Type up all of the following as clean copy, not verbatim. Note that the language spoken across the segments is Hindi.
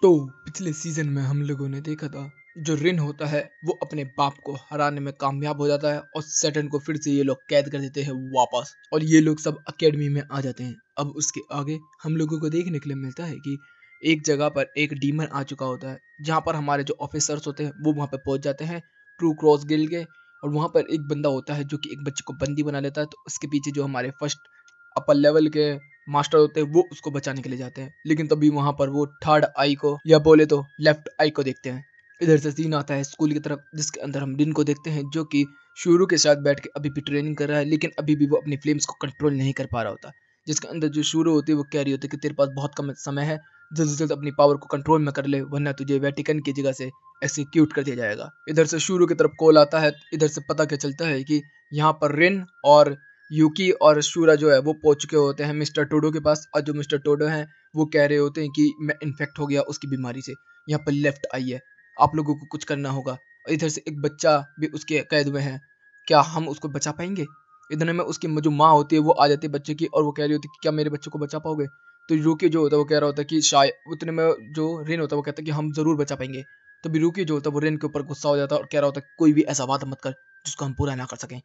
तो पिछले सीजन में हम लोगों ने देखा था, जो रिन होता है वो अपने बाप को हराने में कामयाब हो जाता है और सैटर्न को फिर से ये लोग कैद कर देते हैं वापस, और ये लोग सब अकेडमी में आ जाते हैं। अब उसके आगे हम लोगों को देखने के लिए मिलता है कि एक जगह पर एक डीमन आ चुका होता है, जहाँ पर हमारे जो ऑफिसर्स होते हैं वो वहाँ पे पहुंच जाते हैं, ट्रू क्रॉस गिल्ड के। और वहाँ पर एक बंदा होता है जो कि एक बच्चे को बंदी बना लेता है, तो उसके पीछे जो हमारे फर्स्ट अपर लेवल के मास्टर होते हैं वो उसको बचाने के लिए जाते हैं। लेकिन तभी वहां पर वो थर्ड आई को, या बोले तो लेफ्ट आई को देखते हैं। इधर से सीन आता है स्कूल की तरफ, जिसके अंदर हम डिन को देखते हैं, जो कि शुरू के साथ बैठ के अभी भी ट्रेनिंग कर रहा है, लेकिन अभी भी वो अपनी फ्लेम्स को कंट्रोल नहीं कर पा रहा होता। जिसके अंदर जो शुरू होती है वो कह रही होती है कि तेरे पास बहुत कम समय है, जल्द से जल्द अपनी पावर को कंट्रोल में कर ले, वरना तुझे वेटिकन की जगह से एक्सिक्यूट कर दिया जाएगा। इधर से शुरू की तरफ कॉल आता है। इधर से पता क्या चलता है कि यहाँ पर रिन और यूकी और शूरा जो है वो पहुंच चुके होते हैं मिस्टर टोडो के पास, और जो मिस्टर टोडो हैं वो कह रहे होते हैं कि मैं इन्फेक्ट हो गया उसकी बीमारी से, यहाँ पर लेफ्ट आई है, आप लोगों को कुछ करना होगा। और इधर से एक बच्चा भी उसके कैद में है, क्या हम उसको बचा पाएंगे? इधर में उसकी जो माँ होती है वो आ जाती है बच्चे की, और वो कह रही होती है कि क्या मेरे बच्चे को बचा पाओगे? तो रूकी जो होता है वो कह रहा होता है कि शायद उतने में जो रिन होता है वो कहता है कि हम जरूर बचा पाएंगे। तभी रूकी जो होता है वो रिन के ऊपर गुस्सा हो जाता है और कह रहा होता है कि कोई भी ऐसा बात मत कर जिसको हम पूरा ना कर सकें।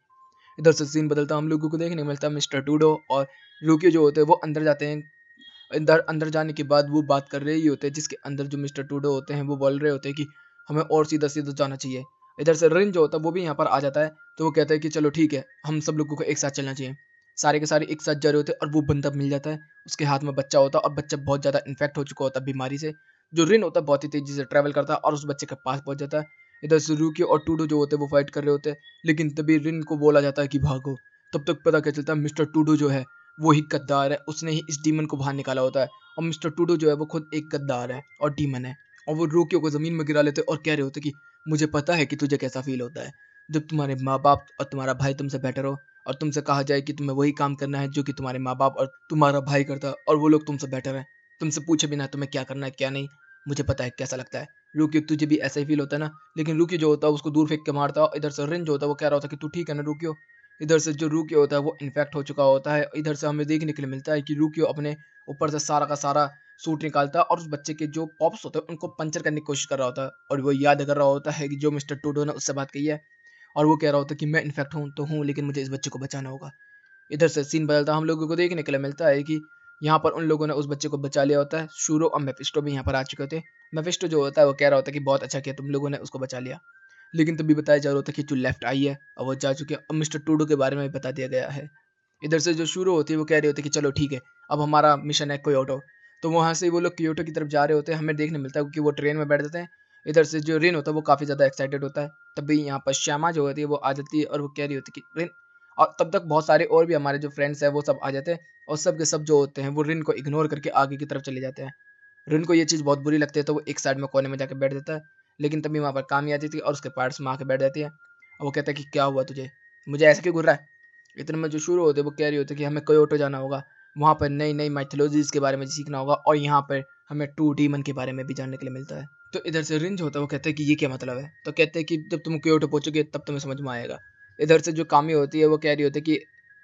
इधर से सीन बदलता, हम लोगों को देखने को मिलता है मिस्टर टूडो और रूकी जो होते हैं वो अंदर जाते हैं। अंदर अंदर जाने के बाद वो बात कर रहे ही होते हैं, जिसके अंदर जो मिस्टर टूडो होते हैं वो बोल रहे होते हैं कि हमें और सीधा सीधा जाना चाहिए। इधर से रिन जो होता है वो भी यहाँ पर आ जाता है, तो वो कहता है कि चलो ठीक है, हम सब लोगों को एक साथ चलना चाहिए। सारे के सारे एक साथ जा रहे होते हैं और वो बंदा मिल जाता है, उसके हाथ में बच्चा होता है और बच्चा बहुत ज़्यादा इन्फेक्ट हो चुका होता है बीमारी से। जो रिन होता है बहुत ही तेजी से ट्रैवल करता है और उस बच्चे के पास पहुंच जाता है। इधर से रूकी और टूडो जो होते हैं वो फाइट कर रहे होते हैं, लेकिन तभी रिन को बोला जाता है कि भागो। तब तक पता क्या चलता है, मिस्टर टूडो जो है वो ही गद्दार है, उसने ही इस डीमन को बाहर निकाला होता है। और मिस्टर टूडो जो है वो खुद एक गद्दार है और डीमन है। और वो रूकियो को ज़मीन में गिरा लेते और कह रहे होते कि मुझे पता है कि तुझे कैसा फील होता है जब तुम्हारे माँ बाप और तुम्हारा भाई तुमसे बेटर हो, और तुमसे कहा जाए कि तुम्हें वही काम करना है जो कि तुम्हारे माँ बाप और तुम्हारा भाई करता है, और वो लोग तुमसे बेटर है, तुमसे पूछे बिना तुम्हें क्या करना है क्या नहीं। मुझे पता है कैसा लगता है। रूकियो तुझे भी ऐसा ही फील होता है ना? लेकिन रूकियो जो होता है उसको दूर फेंक के मारता है। इधर से रिन जो होता है वो कह रहा होता है कि तू ठीक है ना रूकियो? इधर से जो रूकियो होता है वो इन्फेक्ट हो चुका होता है। इधर से हमें देखने के लिए मिलता है कि रूकियो अपने ऊपर से सारा का सारा सूट निकालता है और उस बच्चे के जो पॉप्स होते हैं उनको पंचर करने की कोशिश कर रहा होता है, और वो याद कर रहा होता है कि जो मिस्टर टूडो ने उससे बात कही है। और वो कह रहा होता है कि मैं इन्फेक्ट हूँ तो हूँ, लेकिन मुझे इस बच्चे को बचाना होगा। इधर से सीन बदलता, हम लोगों को देखने के लिए मिलता है कि यहाँ पर उन लोगों ने उस बच्चे को बचा लिया होता है। शूरो और मेफिस्टो भी यहाँ पर आ चुके होते हैं। मेफिस्टो जो होता है वो कह रहा होता है कि बहुत अच्छा किया तुम लोगों ने उसको बचा लिया। लेकिन तभी बताया जा रहा होता है कि जो लेफ्ट आई है और वो जा चुके हैं, और मिस्टर टूडो के बारे में भी बता दिया गया है। इधर से जो शुरू होती है वो कह रही होती है कि चलो ठीक है, अब हमारा मिशन है क्योटो। तो वहाँ से वो लोग क्योटो की तरफ जा रहे होते हैं, हमें देखने मिलता है कि वो ट्रेन में बैठ जाते हैं। इधर से जो रिन होता है वो काफ़ी ज़्यादा एक्साइटेड होता है। तभी यहाँ पर श्यामा जो होती है वो आ जाती है और वो कह रही होती है कि रिन, और तब तक बहुत सारे और भी हमारे जो फ्रेंड्स हैं वो सब आ जाते हैं, और सब के सब जो होते हैं वो रिन को इग्नोर करके आगे की तरफ चले जाते हैं। रिन को ये चीज़ बहुत बुरी लगती है, तो वो एक साइड में कोने में जाकर बैठ जाता है। लेकिन तभी वहाँ पर कामी आ जाती है और उसके पार्ट्स में आके बैठ जाती है, और वो कहता है कि क्या हुआ तुझे, मुझे ऐसे क्यों घूर रहा है? इतने में जो शुरू होते हैं वो कह रही होती है कि हमें क्योटो जाना होगा, वहाँ पर नई नई माइथोलॉजीज के बारे में सीखना होगा, और यहाँ पर हमें टू डीमन के बारे में भी जानने के लिए मिलता है। तो इधर से रिंज होता है वो कहते हैं कि ये क्या मतलब है? तो कहते हैं कि जब तुम क्योटो पहुंचोगे तब तुम्हें समझ में आएगा। इधर से जो कामी होती है वो कह रही होती है कि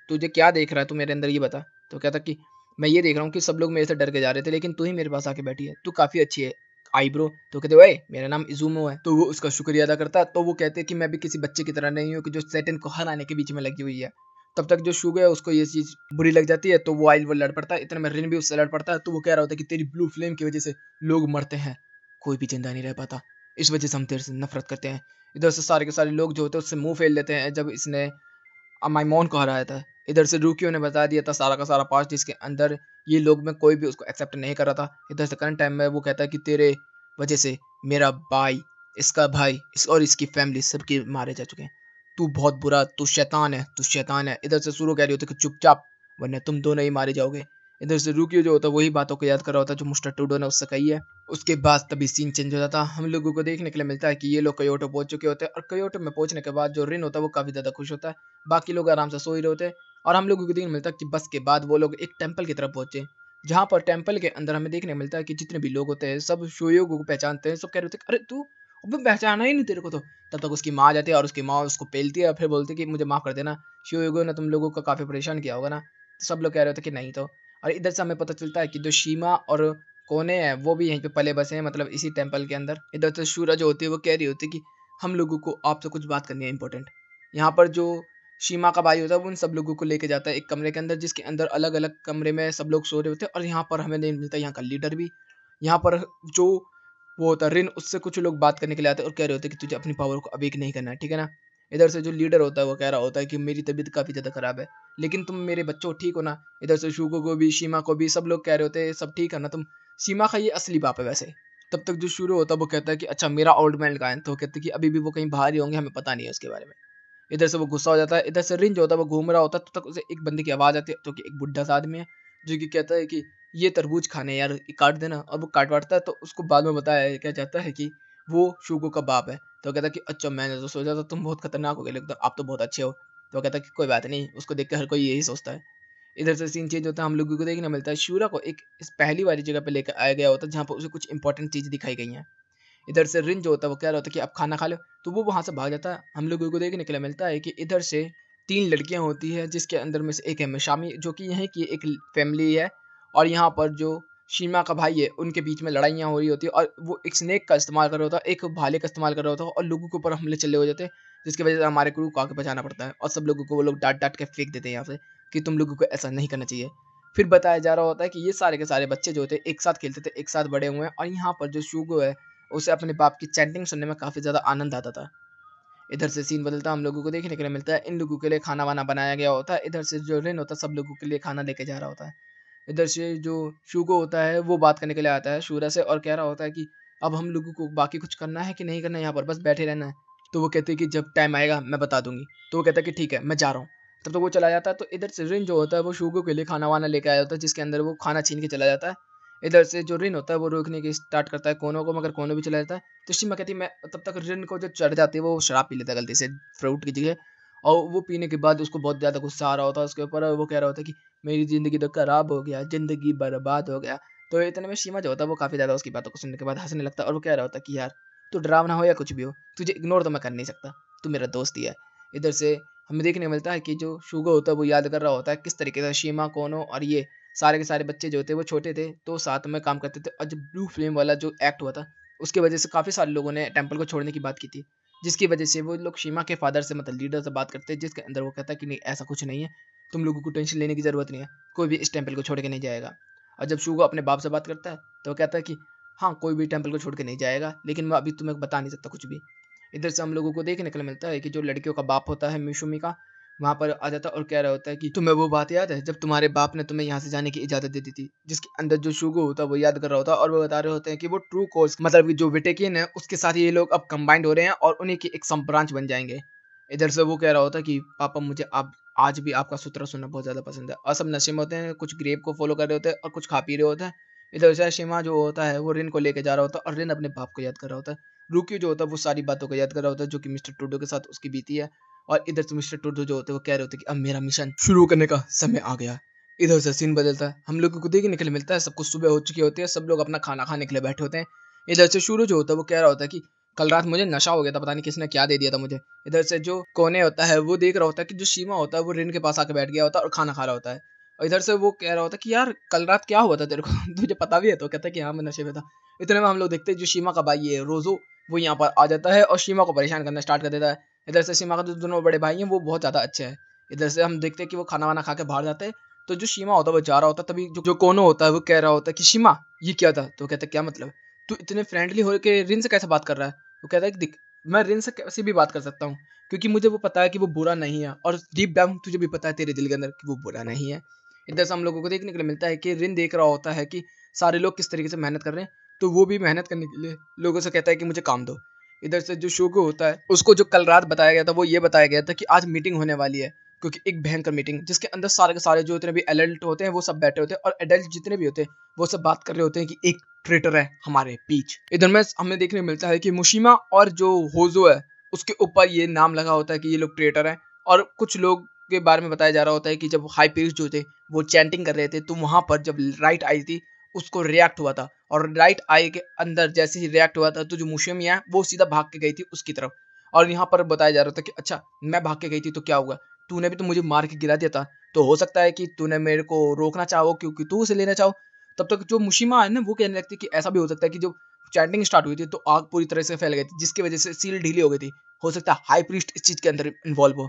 तुझे क्या देख रहा है तू मेरे अंदर, ये बता। तो कहता कि मैं ये देख रहा हूँ कि सब लोग मेरे से डर के जा रहे थे, लेकिन तू ही मेरे पास आके बैठी है, तू काफ़ी अच्छी है आईब्रो। तो कहते ओए मेरा नाम इजुमो है। तो वो उसका शुक्रिया अदा करता है। तो वो कहते हैं कि मैं भी किसी बच्चे की तरह नहीं हूँ कि जो सैटन को हराने के बीच में लगी हुई है। तब तक जो शुग है उसको ये चीज़ बुरी लग जाती है, तो वो आइल वो लड़ पड़ता है। इतने में रिन भी उससे लड़ पड़ता है। तो वो कह रहा होता है कि तेरी ब्लू फ्लेम की वजह से लोग मरते हैं, कोई भी जिंदा नहीं रह पाता, इस वजह से हम तेरे से नफरत करते हैं। इधर से सारे के सारे लोग जो होते हैं उससे मुंह फेर लेते हैं जब इसने माइमोन को हराया था। इधर से रूकियो ने बता दिया था सारा का सारा पास्ट, जिसके अंदर ये लोग में कोई भी उसको एक्सेप्ट नहीं कर रहा था। इधर से करंट टाइम में वो कहता है कि तेरे वजह से मेरा भाई, इसका भाई, इस और इसकी फैमिली सबके मारे जा चुके हैं। तू बहुत बुरा, तू शैतान है, तू शैतान है। इधर से शुरू कह रही होती है कि चुपचाप, वरना तुम दोनों ही मारे जाओगे। इधर से रूकियो जो होता है वही बातों को याद कर रहा होता है जो मिस्टर टूडो ने उससे कही है। उसके बाद तभी सीन चेंज हो जाता है। हम लोगों को देखने के लिए मिलता है कि ये लोग कयोटो पहुंच चुके होते हैं, और कयोटो में पहुंचने के बाद जो रिन होता है वो काफी ज्यादा खुश होता है। बाकी लोग आराम से सो ही रहे होते हैं, और हम लोगों को देखने मिलता है कि बस के बाद वो लोग एक टेंपल की तरफ पहुंचे, जहाँ पर टेंपल के अंदर हमें देखने मिलता है कि जितने भी लोग होते हैं सब शोयोगो को पहचानते हैं। सब कह रहे होते हैं अरे तू, अबे पहचाना ही नहीं तेरे को तो। तब तक उसकी माँ आ जाती है और उसकी माँ उसको पेलती है और फिर बोलती है कि मुझे माफ़ कर देना, शोयोगो ने तुम लोगों को काफ़ी परेशान किया होगा ना। तो सब लोग कह रहे होते हैं कि नहीं तो। और इधर से हमें पता चलता है कि जो शीमा और कोने हैं वो भी यहीं पे पले बसे हैं, मतलब इसी टेम्पल के अंदर। इधर से शूरा जो होती है वो कह रही होती है कि हम लोगों को आपसे कुछ बात करनी है इंपॉर्टेंट। यहाँ पर जो शीमा का भाई होता है वो उन सब लोगों को लेके जाता है एक कमरे के अंदर, जिसके अंदर अलग अलग कमरे में सब लोग सो रहे होते हैं। और यहाँ पर हमें नहीं मिलता यहाँ का लीडर भी। यहाँ पर जो वो होता है रिन, उससे कुछ लोग बात करने के लिए आते हैं और कह रहे होते हैं कि तुझे अपनी पावर को अवेक नहीं करना है, ठीक है ना। इधर से जो लीडर होता है वो कह रहा होता है कि मेरी तबीयत काफी ज्यादा खराब है, लेकिन तुम मेरे बच्चों ठीक हो ना। इधर से शुगो को भी, शीमा को भी, सब लोग कह रहे होते हैं सब ठीक है ना तुम। शीमा का ये असली बाप है वैसे। तब तक जो शुरू होता है वो कहता है कि अच्छा मेरा ओल्ड मैन कहाँ है, तो वो कहते हैं कि अभी भी वो कहीं बाहर ही होंगे, हमें पता नहीं है उसके बारे में। इधर से वो गुस्सा हो जाता है। इधर से रिन जो होता है वो घूम रहा होता है, तब तक उसे एक बंदे की आवाज आती है, तो कि एक बुढ़ा सा आदमी है जो कि कहता है कि ये तरबूज खाने यार, ये काट देना। और वो काटवाता है, तो उसको बाद में बताया क्या जाता है कि वो शुगो का बाप है। तो कहता है कि अच्छा मैंने तो सोचा था तुम बहुत खतरनाक हो गए, लेकिन आप तो बहुत अच्छे हो। तो कहता है कि कोई बात नहीं, उसको देख के हर कोई यही सोचता है। इधर से सीन चेंज होता है, हम लोगों को देखने मिलता है शूरा को एक इस पहली वाली जगह पे लेकर आया गया होता है जहाँ पर उसे कुछ इंपॉर्टेंट चीज दिखाई गई हैं। इधर से रिन जो होता है वो कह रहा होता है कि आप खाना खा लो, तो वो वहां से भाग जाता है। हम लोगों को देखने के लिए मिलता है कि इधर से तीन लड़कियां होती है, जिसके अंदर में से एक है मिशामी, जो कि यहीं की एक फैमिली है। और यहाँ पर जो शीमा का भाई है उनके बीच में लड़ाइयाँ हो रही होती है, और वो एक स्नेक का इस्तेमाल कर रहा होता है, एक भाले का इस्तेमाल कर रहा होता है, और लोगों के ऊपर हमले चले हो जाते हैं, जिसकी वजह से हमारे क्रू को आगे बचाना पड़ता है। और सब लोगों को वो लोग डांट डांट के फेंक देते हैं यहाँ से कि तुम लोगों को ऐसा नहीं करना चाहिए। फिर बताया जा रहा होता है कि ये सारे के सारे बच्चे जो होते हैं एक साथ खेलते थे, एक साथ बड़े हुए हैं। और यहाँ पर जो शूगो है उसे अपने बाप की चैंटिंग सुनने में काफी ज्यादा आनंद आता था। इधर से सीन बदलता, हम लोगों को देखने के लिए मिलता है इन लोगों के लिए खाना वाना बनाया गया होता है। इधर से जो रिन होता है सब लोगों के लिए खाना लेके जा रहा होता है। इधर से जो शूगो होता है वो बात करने के लिए आता है शूरा से, और कह रहा होता है कि अब हम लोगों को बाकी कुछ करना है कि नहीं करना है, यहाँ पर बस बैठे रहना है। तो वो कहते हैं कि जब टाइम आएगा मैं बता दूंगी। तो वो कहता है कि ठीक है मैं जा रहा हूँ। तब तो वो चला जाता है। तो इधर से रिन जो होता है वो शूगो के लिए खाना वाना लेके आया होता है, जिसके अंदर वो खाना छीन के चला जाता है। इधर से जो रिन होता है वो रोकने की स्टार्ट करता है कोनों को, मगर कोनों भी चला जाता है। तो शीमा कहती है मैं, तब तक रिन को जो चढ़ जाती है वो शराब पी लेता है गलती से फ्रूट की जगह। और वो पीने के बाद उसको बहुत ज़्यादा गुस्सा आ रहा होता है उसके ऊपर, और वो कह रहा होता है कि मेरी ज़िंदगी तो खराब हो गया, ज़िंदगी बर्बाद हो गया। तो इतने में शीमा जो होता है वो काफ़ी ज़्यादा उसकी बातों को सुनने के बाद हँसने लगता है, और वो कह रहा होता है कि यार तू डरावना हो या कुछ भी हो, तुझे इग्नोर तो मैं कर नहीं सकता, तू मेरा दोस्त ही है। इधर से हमें देखने को मिलता है कि जो शुगो होता है वो याद कर रहा होता है किस तरीके से शीमा, कोनो और ये सारे के सारे बच्चे जो होते वो छोटे थे तो साथ में काम करते थे। और जब ब्लू फ्लेम वाला जो एक्ट हुआ था उसकी वजह से काफ़ी सारे लोगों ने टेम्पल को छोड़ने की बात की थी, जिसकी वजह से वो लोग शीमा के फादर से, मतलब लीडर से बात करते हैं, जिसके अंदर वो कहता है कि नहीं ऐसा कुछ नहीं है, तुम लोगों को टेंशन लेने की ज़रूरत नहीं है, कोई भी इस टेम्पल को छोड़ के नहीं जाएगा। और जब शुगो अपने बाप से बात करता है तो वो कहता है कि हाँ कोई भी टेम्पल को छोड़ के नहीं जाएगा, लेकिन मैं अभी तुम्हें बता नहीं सकता कुछ भी। इधर से हम लोगों को देखने को मिलता है कि जो लड़कियों का बाप होता है मिशुमी का, वहाँ पर आ जाता है और कह रहा होता है कि तुम्हें वो बात याद है जब तुम्हारे बाप ने तुम्हें यहाँ से जाने की इजाज़त दे दी थी, जिसके अंदर जो शुगो होता है वो याद कर रहा होता है, और वो बता रहे होते हैं कि वो ट्रू कोर्स, मतलब कि जो विटेकिन है उसके साथ ये लोग अब कंबाइंड हो रहे हैं और उन्हीं की एक सब ब्रांच बन जाएंगे। इधर से वो कह रहा होता है कि पापा मुझे आप आज भी आपका सूत्र सुनना बहुत ज़्यादा पसंद है। और सब नशे में होते हैं, कुछ ग्रेप को फॉलो कर रहे होते हैं और कुछ खा पी रहे होते हैं। इधर से शिमा जो होता है वो रिन को लेके जा रहा होता है, और रिन अपने बाप को याद कर रहा होता है। रुक्यू जो होता है वो सारी बातों को याद कर रहा होता है जो कि मिस्टर टूडो के साथ उसकी बीती है। और इधर से मिस्टर टूडो जो होते हैं वो कह रहे होते हैं कि अब मेरा मिशन शुरू करने का समय आ गया। इधर से सीन बदलता है, हम लोगों को देखने के लिए मिलता है सब कुछ सुबह हो चुकी होती है, सब लोग अपना खाना खाने के लिए बैठे होते हैं। इधर से शुरू जो होता है वो कह रहा होता है कि कल रात मुझे नशा हो गया था, पता नहीं किसने क्या दे दिया था मुझे। इधर से जो कोने होता है वो देख रहा होता है कि जो शीमा होता है वो रिन के पास आके बैठ गया होता है और खाना खा रहा होता है। और इधर से वो कह रहा होता है कि यार कल रात क्या हुआ था तेरे को तुझे पता भी है? तो कहता है कि हाँ मैं नशे में था। इतने में हम लोग देखते हैं जो शीमा का भाई है रोजो, वो यहाँ पर आ जाता है और शीमा को परेशान करना स्टार्ट कर देता है। इधर से शीमा का जो दोनों बड़े भाई हैं वो बहुत ज़्यादा अच्छे हैं। इधर से हम देखते हैं कि वो खाना वाना खा के बाहर जाते हैं। तो जो शीमा होता है वो जा रहा होता है, तभी जो कोनो होता है वो कह रहा होता है कि शीमा ये क्या था? तो कहता है क्या मतलब, तू इतने फ्रेंडली होकर रिन से कैसे बात कर रहा है? वो कहता है कि देख मैं रिन से कैसे भी बात कर सकता हूँ, क्योंकि मुझे वो पता है कि वो बुरा नहीं है, और डीप डाउन तुझे भी पता है तेरे दिल के अंदर कि वो बुरा नहीं है। इधर से हम लोगों को देखने के लिए मिलता है कि रिन देख रहा होता है कि सारे लोग किस तरीके से मेहनत कर रहे हैं, तो वो भी मेहनत करने के लिए लोगों से कहता है कि मुझे काम दो। इधर से जो शोगो होता है उसको जो कल रात बताया गया था वो ये बताया गया था कि आज मीटिंग होने वाली है, क्योंकि एक भयंकर मीटिंग जिसके अंदर सारे के सारे जो इतने भी एडल्ट होते हैं वो सब बैठे होते हैं, और एडल्ट जितने भी होते हैं वो सब बात कर रहे होते हैं कि एक ट्रेटर है हमारे बीच। इधर में हमें देखने को मिलता है कि मुशिमा और जो होजो है उसके ऊपर ये नाम लगा होता है कि ये लोग ट्रेटर हैं। और कुछ लोग के बारे में बताया जा रहा होता है कि जब हाई प्रीस्ट जो थे वो चैंटिंग कर रहे थे तो वहां पर जब राइट आई थी उसको रिएक्ट हुआ था, और राइट आई के अंदर जैसे ही रिएक्ट हुआ था तो जो मुशिमिया है वो सीधा भाग के गई थी उसकी तरफ। और यहाँ पर बताया जा रहा था कि अच्छा मैं भाग के गई थी तो क्या हुआ, तूने भी तो मुझे मार के गिरा दिया था, तो हो सकता है कि तूने मेरे को रोकना चाहो क्योंकि तू उसे लेना चाहो। तब तक जो मुशिमा है ना वो कहने लगती है कि ऐसा भी हो सकता है कि जो चैंटिंग स्टार्ट हुई थी तो आग पूरी तरह से फैल गई थी जिसकी वजह से सील ढीली हो गई थी। हो सकता है हाई प्रीस्ट इस चीज के अंदर इन्वॉल्व हो।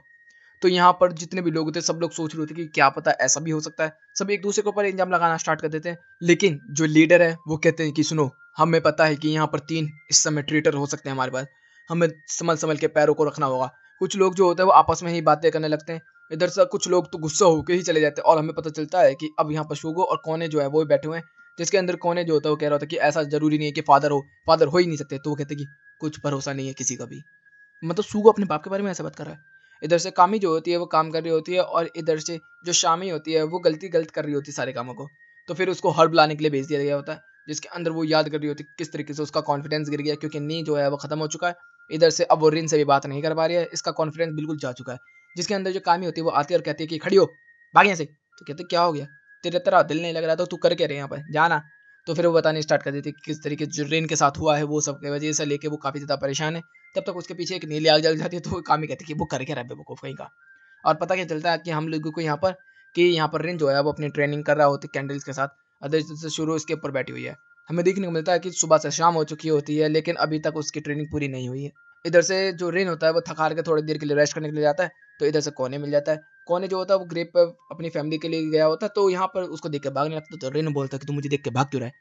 तो यहाँ पर जितने भी लोग थे सब लोग सोच रहे थे कि क्या पता ऐसा भी हो सकता है। सब एक दूसरे के ऊपर इल्जाम लगाना स्टार्ट कर देते हैं। लेकिन जो लीडर है वो कहते हैं कि सुनो, हमें पता है कि यहाँ पर 3 इस समय ट्रेटर हो सकते हैं हमारे पास। हमें संभल संभल के पैरों को रखना होगा। कुछ लोग जो होते हैं वो आपस में ही बातें करने लगते हैं। इधर से कुछ लोग तो गुस्सा होकर ही चले जाते हैं और हमें पता चलता है कि अब यहाँ पर शूगो और कोने जो है वो बैठे हुए हैं। जिसके अंदर कोने जो होता है वो कह रहा होता है कि ऐसा जरूरी नहीं है कि फादर हो ही नहीं सकते। तो वो कहते हैं कि कुछ भरोसा नहीं है किसी का भी। मतलब शूगो अपने बाप के बारे में ऐसा बात कर रहा है। इधर से कामी जो होती है वो काम कर रही होती है और इधर से जो शामी होती है वो गलत कर रही होती है सारे कामों को। तो फिर उसको हर्ब लाने के लिए भेज दिया गया होता है जिसके अंदर वो याद कर रही होती है किस तरीके से उसका कॉन्फिडेंस गिर गया क्योंकि नी जो है वो खत्म हो चुका है। इधर से अब वो रिन से भी बात नहीं कर पा रही है। इसका कॉन्फिडेंस बिल्कुल जा चुका है। जिसके अंदर जो कामी होती है वो आती है और कहती है कि खड़ी हो, भाग यहाँ से। तो कहते क्या हो गया, तेरे तेरा दिल नहीं लग रहा तो तू कर क्या रहे यहाँ पर, जाना। तो फिर वो बताने स्टार्ट कर देती है कि किस तरीके से जो रिन के साथ हुआ है वो सब की वजह से लेके वो काफी ज्यादा परेशान है। तब तक उसके पीछे एक नीली आग जल जाती है। तो वो कामी कहती है कि वो कर क्या रहा है बेवकूफ कहीं का। और पता क्या चलता है कि हम लोगों को यहाँ पर रिन जो है वो अपनी ट्रेनिंग कर रहा होता है कैंडल्स के साथ। अदर से शुरू इसके ऊपर बैठी हुई है। हमें देखने को मिलता है कि सुबह से शाम हो चुकी होती है लेकिन अभी तक उसकी ट्रेनिंग पूरी नहीं हुई है। इधर से जो रिन होता है वो थक हार के थोड़ी देर के लिए रेस्ट करने के लिए जाता है। तो इधर से कोने मिल जाता है। कोने जो होता है वो ग्रेप पर अपनी फैमिली के लिए गया होता है। तो यहाँ पर उसको देख के भागने लगता है। तो रिन बोलता है कि तू मुझे देख के भाग क्यों रहा है।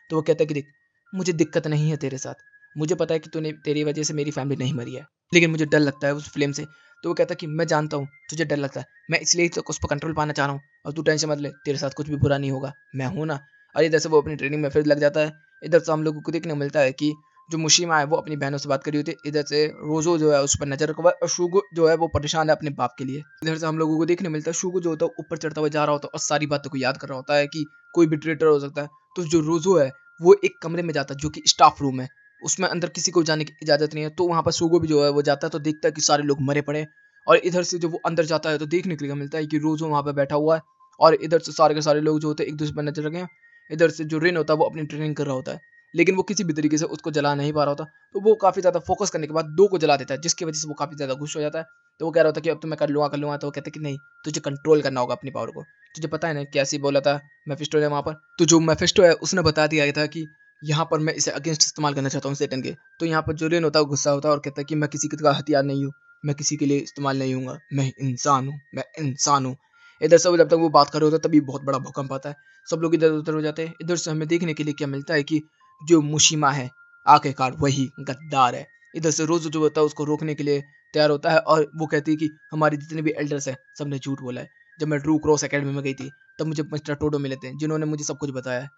तो वो कहता है कि देख, मुझे दिक्कत नहीं है तेरे साथ। मुझे पता है कि तूने तेरी वजह से मेरी फैमिली नहीं मरी है, लेकिन मुझे डर लगता है उस फ्लेम से। तो वो कहता है कि मैं जानता हूँ तुझे डर लगता है, मैं इसलिए तो उस पर कंट्रोल पाना चाह रहा हूँ और तू टेंशन मत ले, तेरे साथ कुछ भी बुरा नहीं होगा, मैं हूँ ना। और इधर से वो अपनी ट्रेनिंग में फिर लग जाता है। इधर से हम लोगों को देखने को मिलता है कि जो मुशीमा है वो अपनी बहनों से बात कर रही होती है। इधर से रोजो जो है उस पर नजर रखा हुआ है और शुगो जो है वो परेशान है अपने बाप के लिए। इधर से हम लोगों को देखने को मिलता है शुगो जो होता है ऊपर चढ़ता हुआ जा रहा होता है और सारी बातों को याद कर रहा होता है कि कोई भी ट्रेटर हो सकता है। तो जो रोजो है वो एक कमरे में जाता है जो कि स्टाफ रूम है। उसमें अंदर किसी को जाने की इजाजत नहीं है। तो वहां पर सुगो भी जो है वो जाता है तो देखता है कि सारे लोग मरे पड़े हैं। और इधर से जब वो अंदर जाता है तो देखने के लिए मिलता है कि रोजो वहां पर बैठा हुआ है और इधर से सारे के सारे लोग जो होते हैं एक दूसरे पर नजर रखे हैं। इधर से जो रिन होता है वो अपनी ट्रेनिंग कर रहा होता है लेकिन वो किसी भी तरीके से उसको जला नहीं पा रहा होता। तो वो काफी ज्यादा फोकस करने के बाद 2 को जला देता है जिसकी वजह से वो काफी ज्यादा खुश हो जाता है। तो वो कह रहा होता है कि अब तो मैं कर लूंगा। तो वो कहते हैं कि नहीं, तुझे कंट्रोल करना होगा अपनी पावर को। तुझे पता है ना कैसे बोला था मेफिस्टो ने वहां पर। तो जो मेफिस्टो है उसने बता दिया था कि यहाँ पर मैं इसे अगेंस्ट इस्तेमाल करना चाहता हूँ सेटन के। तो यहाँ पर जो रेन होता है वो गुस्सा होता है और कहता है कि मैं किसी का हथियार नहीं हूँ, मैं किसी के लिए इस्तेमाल नहीं हूँ, मैं इंसान हूँ, मैं इंसान हूँ। इधर से जब तक वो बात कर रहे होते हैं तभी बहुत बड़ा भूकंप आता है। सब लोग इधर उधर हो जाते हैं। इधर से हमें देखने के लिए क्या मिलता है कि जो मुशिमा है आखिरकार वही गद्दार है। इधर से रोज जो होता है उसको रोकने के लिए तैयार होता है और वो कहती है कि हमारे जितने भी एल्डर्स हैं सबने झूठ बोला है। जब मैं ट्रू क्रॉस एकेडमी में गई थी तब मुझे मिस्टर टोडो मिले थे जिन्होंने मुझे सब कुछ बताया है।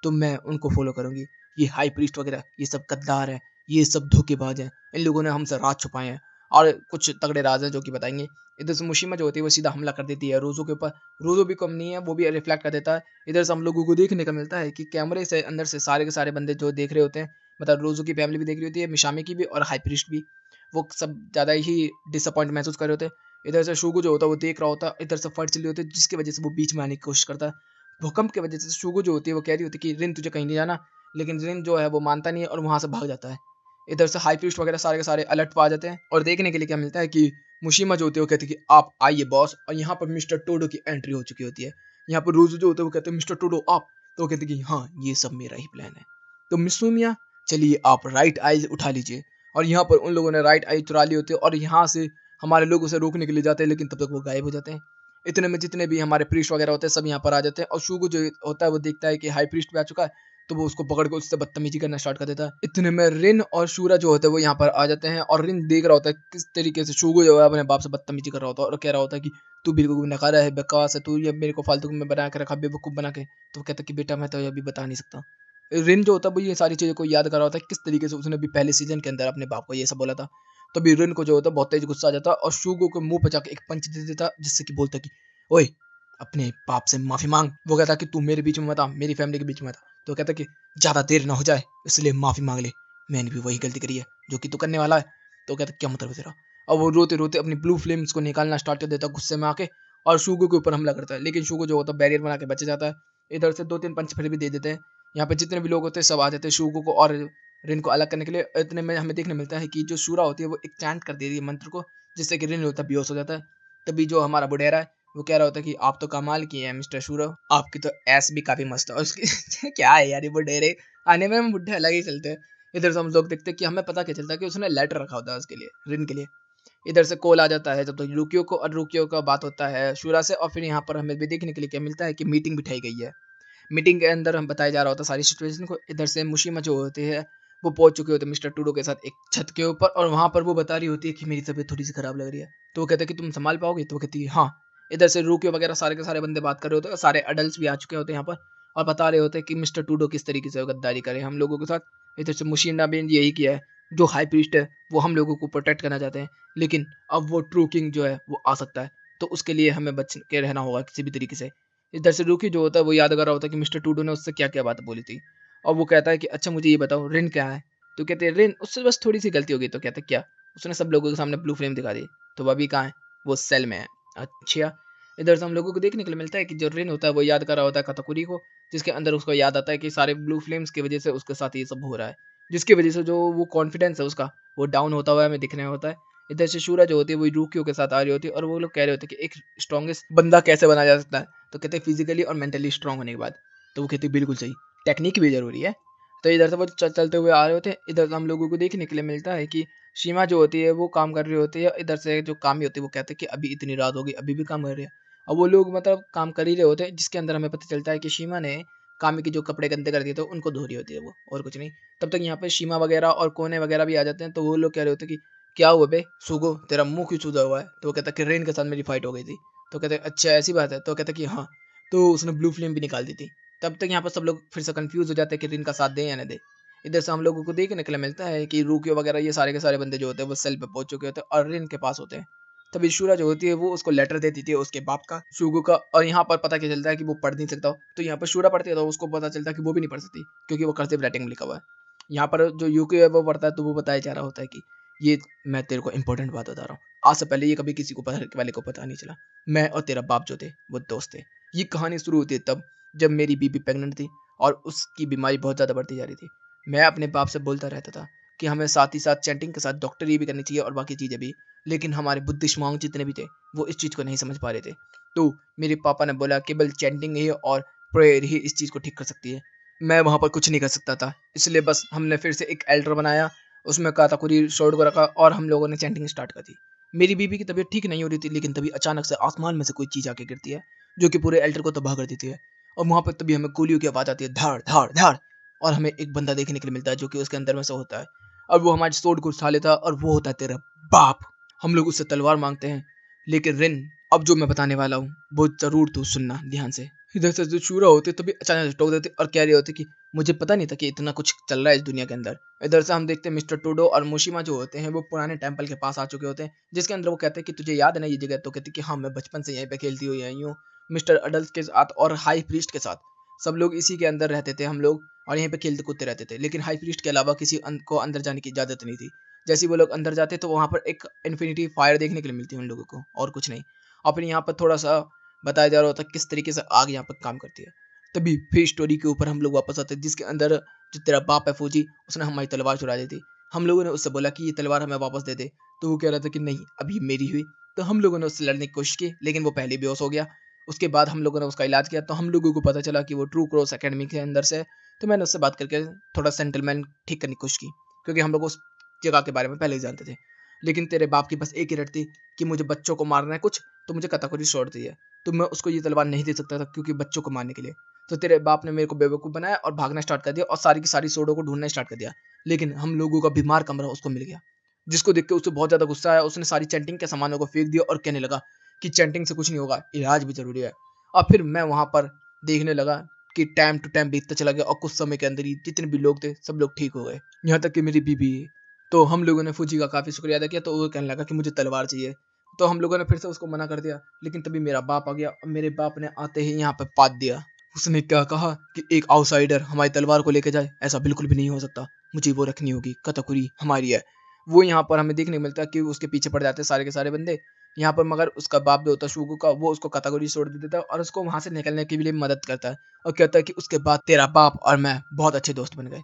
तो मैं उनको फॉलो करूंगी। ये हाई प्रीस्ट वगैरह ये सब गद्दार हैं, ये सब धोखेबाज हैं, इन लोगों ने हमसे राज छुपाए हैं और कुछ तगड़े राज हैं जो कि बताएंगे। इधर से मुशिमा जो होती है वो सीधा हमला कर देती है रोजो के ऊपर। रोजो भी कम नहीं है, वो भी रिफ्लेक्ट कर देता है। इधर से हम लोगों को देखने का मिलता है कि कैमरे से अंदर से सारे के सारे बंदे जो देख रहे होते हैं, मतलब रोजो की फैमिली भी देख रही होती है, मिशामी की भी और हाई प्रीस्ट भी। वो सब ज्यादा ही डिसअपॉइंट महसूस कर रहे होते हैं। इधर से शुगो जो होता है वो देख रहा होता है, इधर से फाइट चल रही होती है जिसकी वजह से वो बीच में आने की कोशिश करता है। भूकंप की वजह से शुगो जो होती है वो कह रही होती है कि रिन तुझे कहीं नहीं जाना, लेकिन रिन जो है वो मानता नहीं है और वहां से भाग जाता है। इधर से हाई प्रीस्ट वगैरह सारे के सारे अलर्ट पा जाते हैं और देखने के लिए क्या मिलता है कि मुशीमा जो होती है वो कहती है कि आप आइए बॉस। और यहाँ पर मिस्टर टोडो की एंट्री हो चुकी होती है। यहाँ पर रोजो जो होता है वो कहते हैं मिस्टर टोडो आप। तो वो कहते हैं कि हाँ ये सब मेरा ही प्लान है। तो मिसुमिया चलिए आप राइट आई उठा लीजिए। और यहाँ पर उन लोगों ने राइट आई चुरा ली होती है और यहाँ से हमारे लोग उसे रोकने के लिए जाते हैं लेकिन तब तक वो गायब हो जाते हैं। इतने में जितने भी हमारे प्रीस्ट वगैरह होते हैं सब यहाँ पर आ जाते हैं और शुगो जो होता है वो देखता है कि हाई प्रीस्ट भी आ चुका है। तो वो उसको पकड़ के उससे बदतमीजी करना स्टार्ट कर देता है। इतने में रिन और शूरा जो होता है वो यहाँ पर आ जाते हैं और रिन देख रहा होता है किस तरीके से शुगो जो है अपने बाप से बदतमीजी कर रहा होता है और कह रहा होता है कि तू बिल्कुल नकारा है, बकवास है, तू ये मेरे को फालतू में बना के रखा बेवकूफ बना के। तो वो कहता है कि बेटा मैं तो अभी बता नहीं सकता। रिन जो होता है वो ये सारी चीज़ों को याद कर रहा होता है किस तरीके से उसने भी पहले सीजन के अंदर अपने बाप को ये सब बोला था। तभी रिन को जो होता है बहुत तेज गुस्सा आ जाता है और शुगो को मुंह पे जाके एक पंच दे देता जिससे कि बोलता कि ओए अपने बाप से माफी मांग। वो कहता कि तू मेरे बीच में मत आ, मेरी फैमिली के बीच में था। तो कहता कि ज्यादा देर ना हो जाए इसलिए माफी मांग ले, मैंने भी वही गलती करी है जो कि तू करने वाला है। तो कहता क्या मतलब है तेरा। और वो रोते रोते अपनी ब्लू फ्लेम्स को निकालना स्टार्ट कर देता गुस्से में आके और शुगो के ऊपर हमला करता है। लेकिन शुगो जो होता है बैरियर बना के बच जाता है। इधर से 2-3 पंच फिर भी दे देते हैं। यहाँ पे जितने भी लोग होते हैं सब आ जाते हैं शुगो को और रिन को अलग करने के लिए। इतने में हमें देखने मिलता है कि जो शूरा होती है वो एक चैंट कर देती है मंत्र को जिससे कि रिन होता है बेहोश हो जाता है। तभी जो हमारा बुढ़ेरा है वो कह रहा होता है कि आप तो कमाल किए हैं मिस्टर शूरो, आपकी तो ऐस भी काफी मस्त है। और उसकी क्या है यार, ये बुड्ढे रे आने में हम बुड्ढे अलग ही चलते हैं। इधर से हम लोग देखते हैं कि हमें पता क्या चलता है कि उसने लेटर रखा होता है उसके लिए, रिन के लिए। इधर से कॉल आ जाता है जब तक रुकियो को, और रुकियो का बात होता है शूरा से, और फिर यहाँ पर हमें भी देखने के लिए क्या मिलता है कि मीटिंग बिठाई गई है। मीटिंग के अंदर हम बताया जा रहा होता है सारी सिचुएशन को। इधर से मुशीमा जो होती है वो पहुंच चुके होते हैं मिस्टर टूडो के साथ एक छत के ऊपर, और वहां पर वो बता रही होती है कि मेरी तबीयत थोड़ी सी खराब लग रही है। तो वो कहते हैं कि तुम संभाल पाओगे, तो वो कहती है हाँ। इधर से रूकियो वगैरह सारे के सारे बंदे बात कर रहे होते हैं, सारे अडल्ट भी आ चुके होते हैं यहाँ पर, और बता रहे होते हैं कि मिस्टर टूडो किस तरीके से गद्दारी करे हम लोगों के साथ। इधर से मुशीना भी यही किया है, जो हाई प्रीस्ट है वो हम लोगों को प्रोटेक्ट करना चाहते हैं, लेकिन अब वो ट्रू किंग जो है वो आ सकता है, तो उसके लिए हमें बच के रहना होगा किसी भी तरीके से। इधर से रूकी जो होता है वो याद कर रहा होता है कि मिस्टर टूडो ने उससे क्या क्या बात बोली थी, और वो कहता है कि अच्छा मुझे ये बताओ रिन क्या है। तो कहते हैं रिन, उससे बस थोड़ी सी गलती हो गई। तो कहते हैं क्या, उसने सब लोगों के सामने ब्लू फ्लेम दिखा दी। तो वो अभी कहाँ है, वो सेल में है। अच्छा। इधर से हम लोगों को देखने के लिए मिलता है कि जो रिन होता है वो याद कर रहा होता है कताकुरी को, जिसके अंदर उसको याद आता है कि सारे ब्लू फ्लेम्स की वजह से उसके साथ ये सब हो रहा है, जिसकी वजह से जो वो कॉन्फिडेंस है उसका वो डाउन होता हुआ हमें दिखने होता है। इधर से शूरा जो होती है वो रूकियो के साथ आ रही होती है, और वो लोग कह रहे होते हैं कि एक स्ट्रॉन्गेस्ट बंदा कैसे बना जा सकता है। तो कहते हैं फिजिकली और मेंटली स्ट्रांग होने के बाद। तो वो कहते हैं बिल्कुल सही, टेक्निक भी जरूरी है। तो इधर से वो चलते हुए आ रहे होते हैं। इधर से हम लोगों को देखने के लिए मिलता है कि सीमा जो होती है वो काम कर रही होती है। इधर से जो कामी होती है वो कहते हैं कि अभी इतनी रात हो गई अभी भी काम कर रही है। और वो लोग मतलब काम कर ही रहे होते हैं, जिसके अंदर हमें पता चलता है कि सीमा ने कामी के जो कपड़े गंदे कर दिए थे उनको धो रही होती है वो, और कुछ नहीं। तब तक यहाँ पे सीमा वगैरह और कोने वगैरह भी आ जाते हैं। तो वो लोग कह रहे होते हैं कि क्या हुआ बे सुगो, तेरा मुंह क्यों सूजा हुआ है। तो वो कहता है कि रेन के साथ मेरी फाइट हो गई थी। तो कहते हैं अच्छा ऐसी बात है। तो कहता है कि हाँ, तो उसने ब्लू फ्लेम भी निकाल दी थी। तब तक यहाँ पर सब लोग फिर से कंफ्यूज हो जाते हैं कि रिन का साथ दें या न दें। इधर से हम लोगों को देखने के लिए मिलता है कि रूकियो वगैरह ये सारे के सारे बंदे जो होते हैं वो सेल पे पहुंच चुके होते हैं और रिन के पास होते हैं। तभी शूरा जो होती है वो उसको लेटर देती थी उसके बाप का, शुगो का। और यहाँ पर पता क्या चलता है कि वो पढ़ नहीं सकता हो। तो यहाँ पर शूरा पढ़ती है तो उसको पता चलता है कि वो भी नहीं पढ़ सकती, क्योंकि वो कर्सिव राइटिंग में लिखा हुआ है। यहाँ पर जो यूकी है वो पढ़ता है, तो वो बताया जा रहा होता है कि ये मैं तेरे को इंपॉर्टेंट बात बता रहा हूँ, आज से पहले ये कभी किसी को वाले को पता नहीं चला। मैं और तेरा बाप जो थे वो दोस्त थे। ये कहानी शुरू होती है तब जब मेरी बीबी प्रेग्नेंट थी और उसकी बीमारी बहुत ज़्यादा बढ़ती जा रही थी। मैं अपने बाप से बोलता रहता था कि हमें साथ ही साथ चैंटिंग के साथ डॉक्टरी भी करनी चाहिए और बाकी चीज़ें भी, लेकिन हमारे बुद्धिष्मांग जितने भी थे वो इस चीज़ को नहीं समझ पा रहे थे। तो मेरे पापा ने बोला केवल चैंटिंग ही और प्रेयर ही इस चीज़ को ठीक कर सकती है। मैं वहाँ पर कुछ नहीं कर सकता था, इसलिए बस हमने फिर से एक एल्टर बनाया, उसमें काताकुरी शॉर्ट को रखा और हम लोगों ने चैंटिंग स्टार्ट कर दी। मेरी बीबी की तबीयत ठीक नहीं हो रही थी, लेकिन तभी अचानक से आसमान में से कोई चीज़ आके गिरती है जो कि पूरे एल्टर को तबाह कर देती है। और वहाँ पर तभी हमें गोलियों की आवाज़ आती है, धाड़ धाड़ धाड़। और हमें एक बंदा देखने के लिए मिलता है जो कि उसके अंदर में से होता है, और वो हमारे स्वॉर्ड को उठा लेता है, और वो होता है तेरा बाप। हम लोग उससे तलवार मांगते हैं, लेकिन रिन अब जो मैं बताने वाला हूँ वो जरूर तू सुनना ध्यान से। इधर से जो शूरा होते तभी अचानक से टोक देते और कह रहे होते कि मुझे पता नहीं था कि इतना कुछ चल रहा है इस दुनिया के अंदर। इधर से हम देखते हैं मिस्टर टोडो और मुशिमा जो होते हैं वो पुराने टेंपल के पास आ चुके होते हैं, जिसके अंदर वो कहते हैं कि तुझे याद है ना ये जगह। तो कहते हैं कि हाँ, मैं बचपन से यहीं पे खेलती हुई आई हूँ मिस्टर अडल्ट के साथ और हाई प्रीस्ट के साथ। सब लोग इसी के अंदर रहते थे हम लोग, और यहीं पे खेलते कूदते रहते थे, लेकिन हाई प्रीस्ट के अलावा किसी को अंदर जाने की इजाजत नहीं थी। जैसे ही वो लोग अंदर जाते तो वहाँ पर एक इन्फिनिटी फायर देखने के लिए मिलती है उन लोगों को, और कुछ नहीं। और फिर यहाँ पर थोड़ा सा बताया जा रहा होता है किस तरीके से आग यहाँ पर काम करती है। तभी फिर स्टोरी के ऊपर हम लोग वापस आते हैं, जिसके अंदर जो तेरा बाप है फौजी, उसने हमारी तलवार चुरा दी थी। हम लोगों ने उससे बोला कि ये तलवार हमें वापस दे दे, तो वो कह रहा था कि नहीं अभी मेरी हुई। तो हम लोगों ने उससे लड़ने की कोशिश की, लेकिन वो पहले बेहोश हो गया। उसके बाद हम लोगों ने उसका इलाज किया, तो हम लोगों को पता चला कि वो ट्रू क्रॉस एकेडमी के अंदर से है। तो मैंने उससे बात करके थोड़ा सेंटलमैन ठीक करने की कोशिश की, क्योंकि हम लोग उस जगह के बारे में पहले ही जानते थे। लेकिन तेरे बाप की बस एक ही रट थी कि मुझे बच्चों को मारना है कुछ, तो मुझे कताकोरी छोड़ दी है। तो मैं उसको ये तलवार नहीं दे सकता था क्योंकि बच्चों को मारने के लिए। तो तेरे बाप ने मेरे को बेवकूफ़ बनाया और भागना स्टार्ट कर दिया और सारी की सारी सोडो को ढूंढना स्टार्ट कर दिया। लेकिन हम लोगों का बीमार कमरा उसको मिल गया, जिसको देख के उसे बहुत ज़्यादा गुस्सा आया। उसने सारी चैंटिंग के सामानों को फेंक दिया और कहने लगा कि चैंटिंग से कुछ नहीं होगा, इलाज भी ज़रूरी है। और फिर मैं वहाँ पर देखने लगा कि टाइम टू टाइम बीतता चला गया और कुछ समय के अंदर ही जितने भी लोग थे सब लोग ठीक हो गए, यहाँ तक कि मेरी बीबी। तो हम लोगों ने फूजी का काफ़ी शुक्रिया अदा किया, तो वो कहने लगा कि मुझे तलवार चाहिए। तो हम लोगों ने फिर से उसको मना कर दिया, लेकिन तभी मेरा बाप आ गया और मेरे बाप ने आते ही यहाँ पे पाद दिया। उसने क्या कहा कि एक आउटसाइडर हमारी तलवार को लेके जाए, ऐसा बिल्कुल भी नहीं हो सकता, मुझे वो रखनी होगी, कताकुरी हमारी है। वो यहाँ पर हमें देखने को मिलता है कि उसके पीछे पड़ जाते हैं सारे के सारे बंदे यहाँ पर, मगर उसका बाप जो होता है शुगु का, वो उसको कताकुरी छोड़ देता है और उसको वहां से निकलने के लिए मदद करता है, और कहता है कि उसके बाद तेरा बाप और मैं बहुत अच्छे दोस्त बन गए।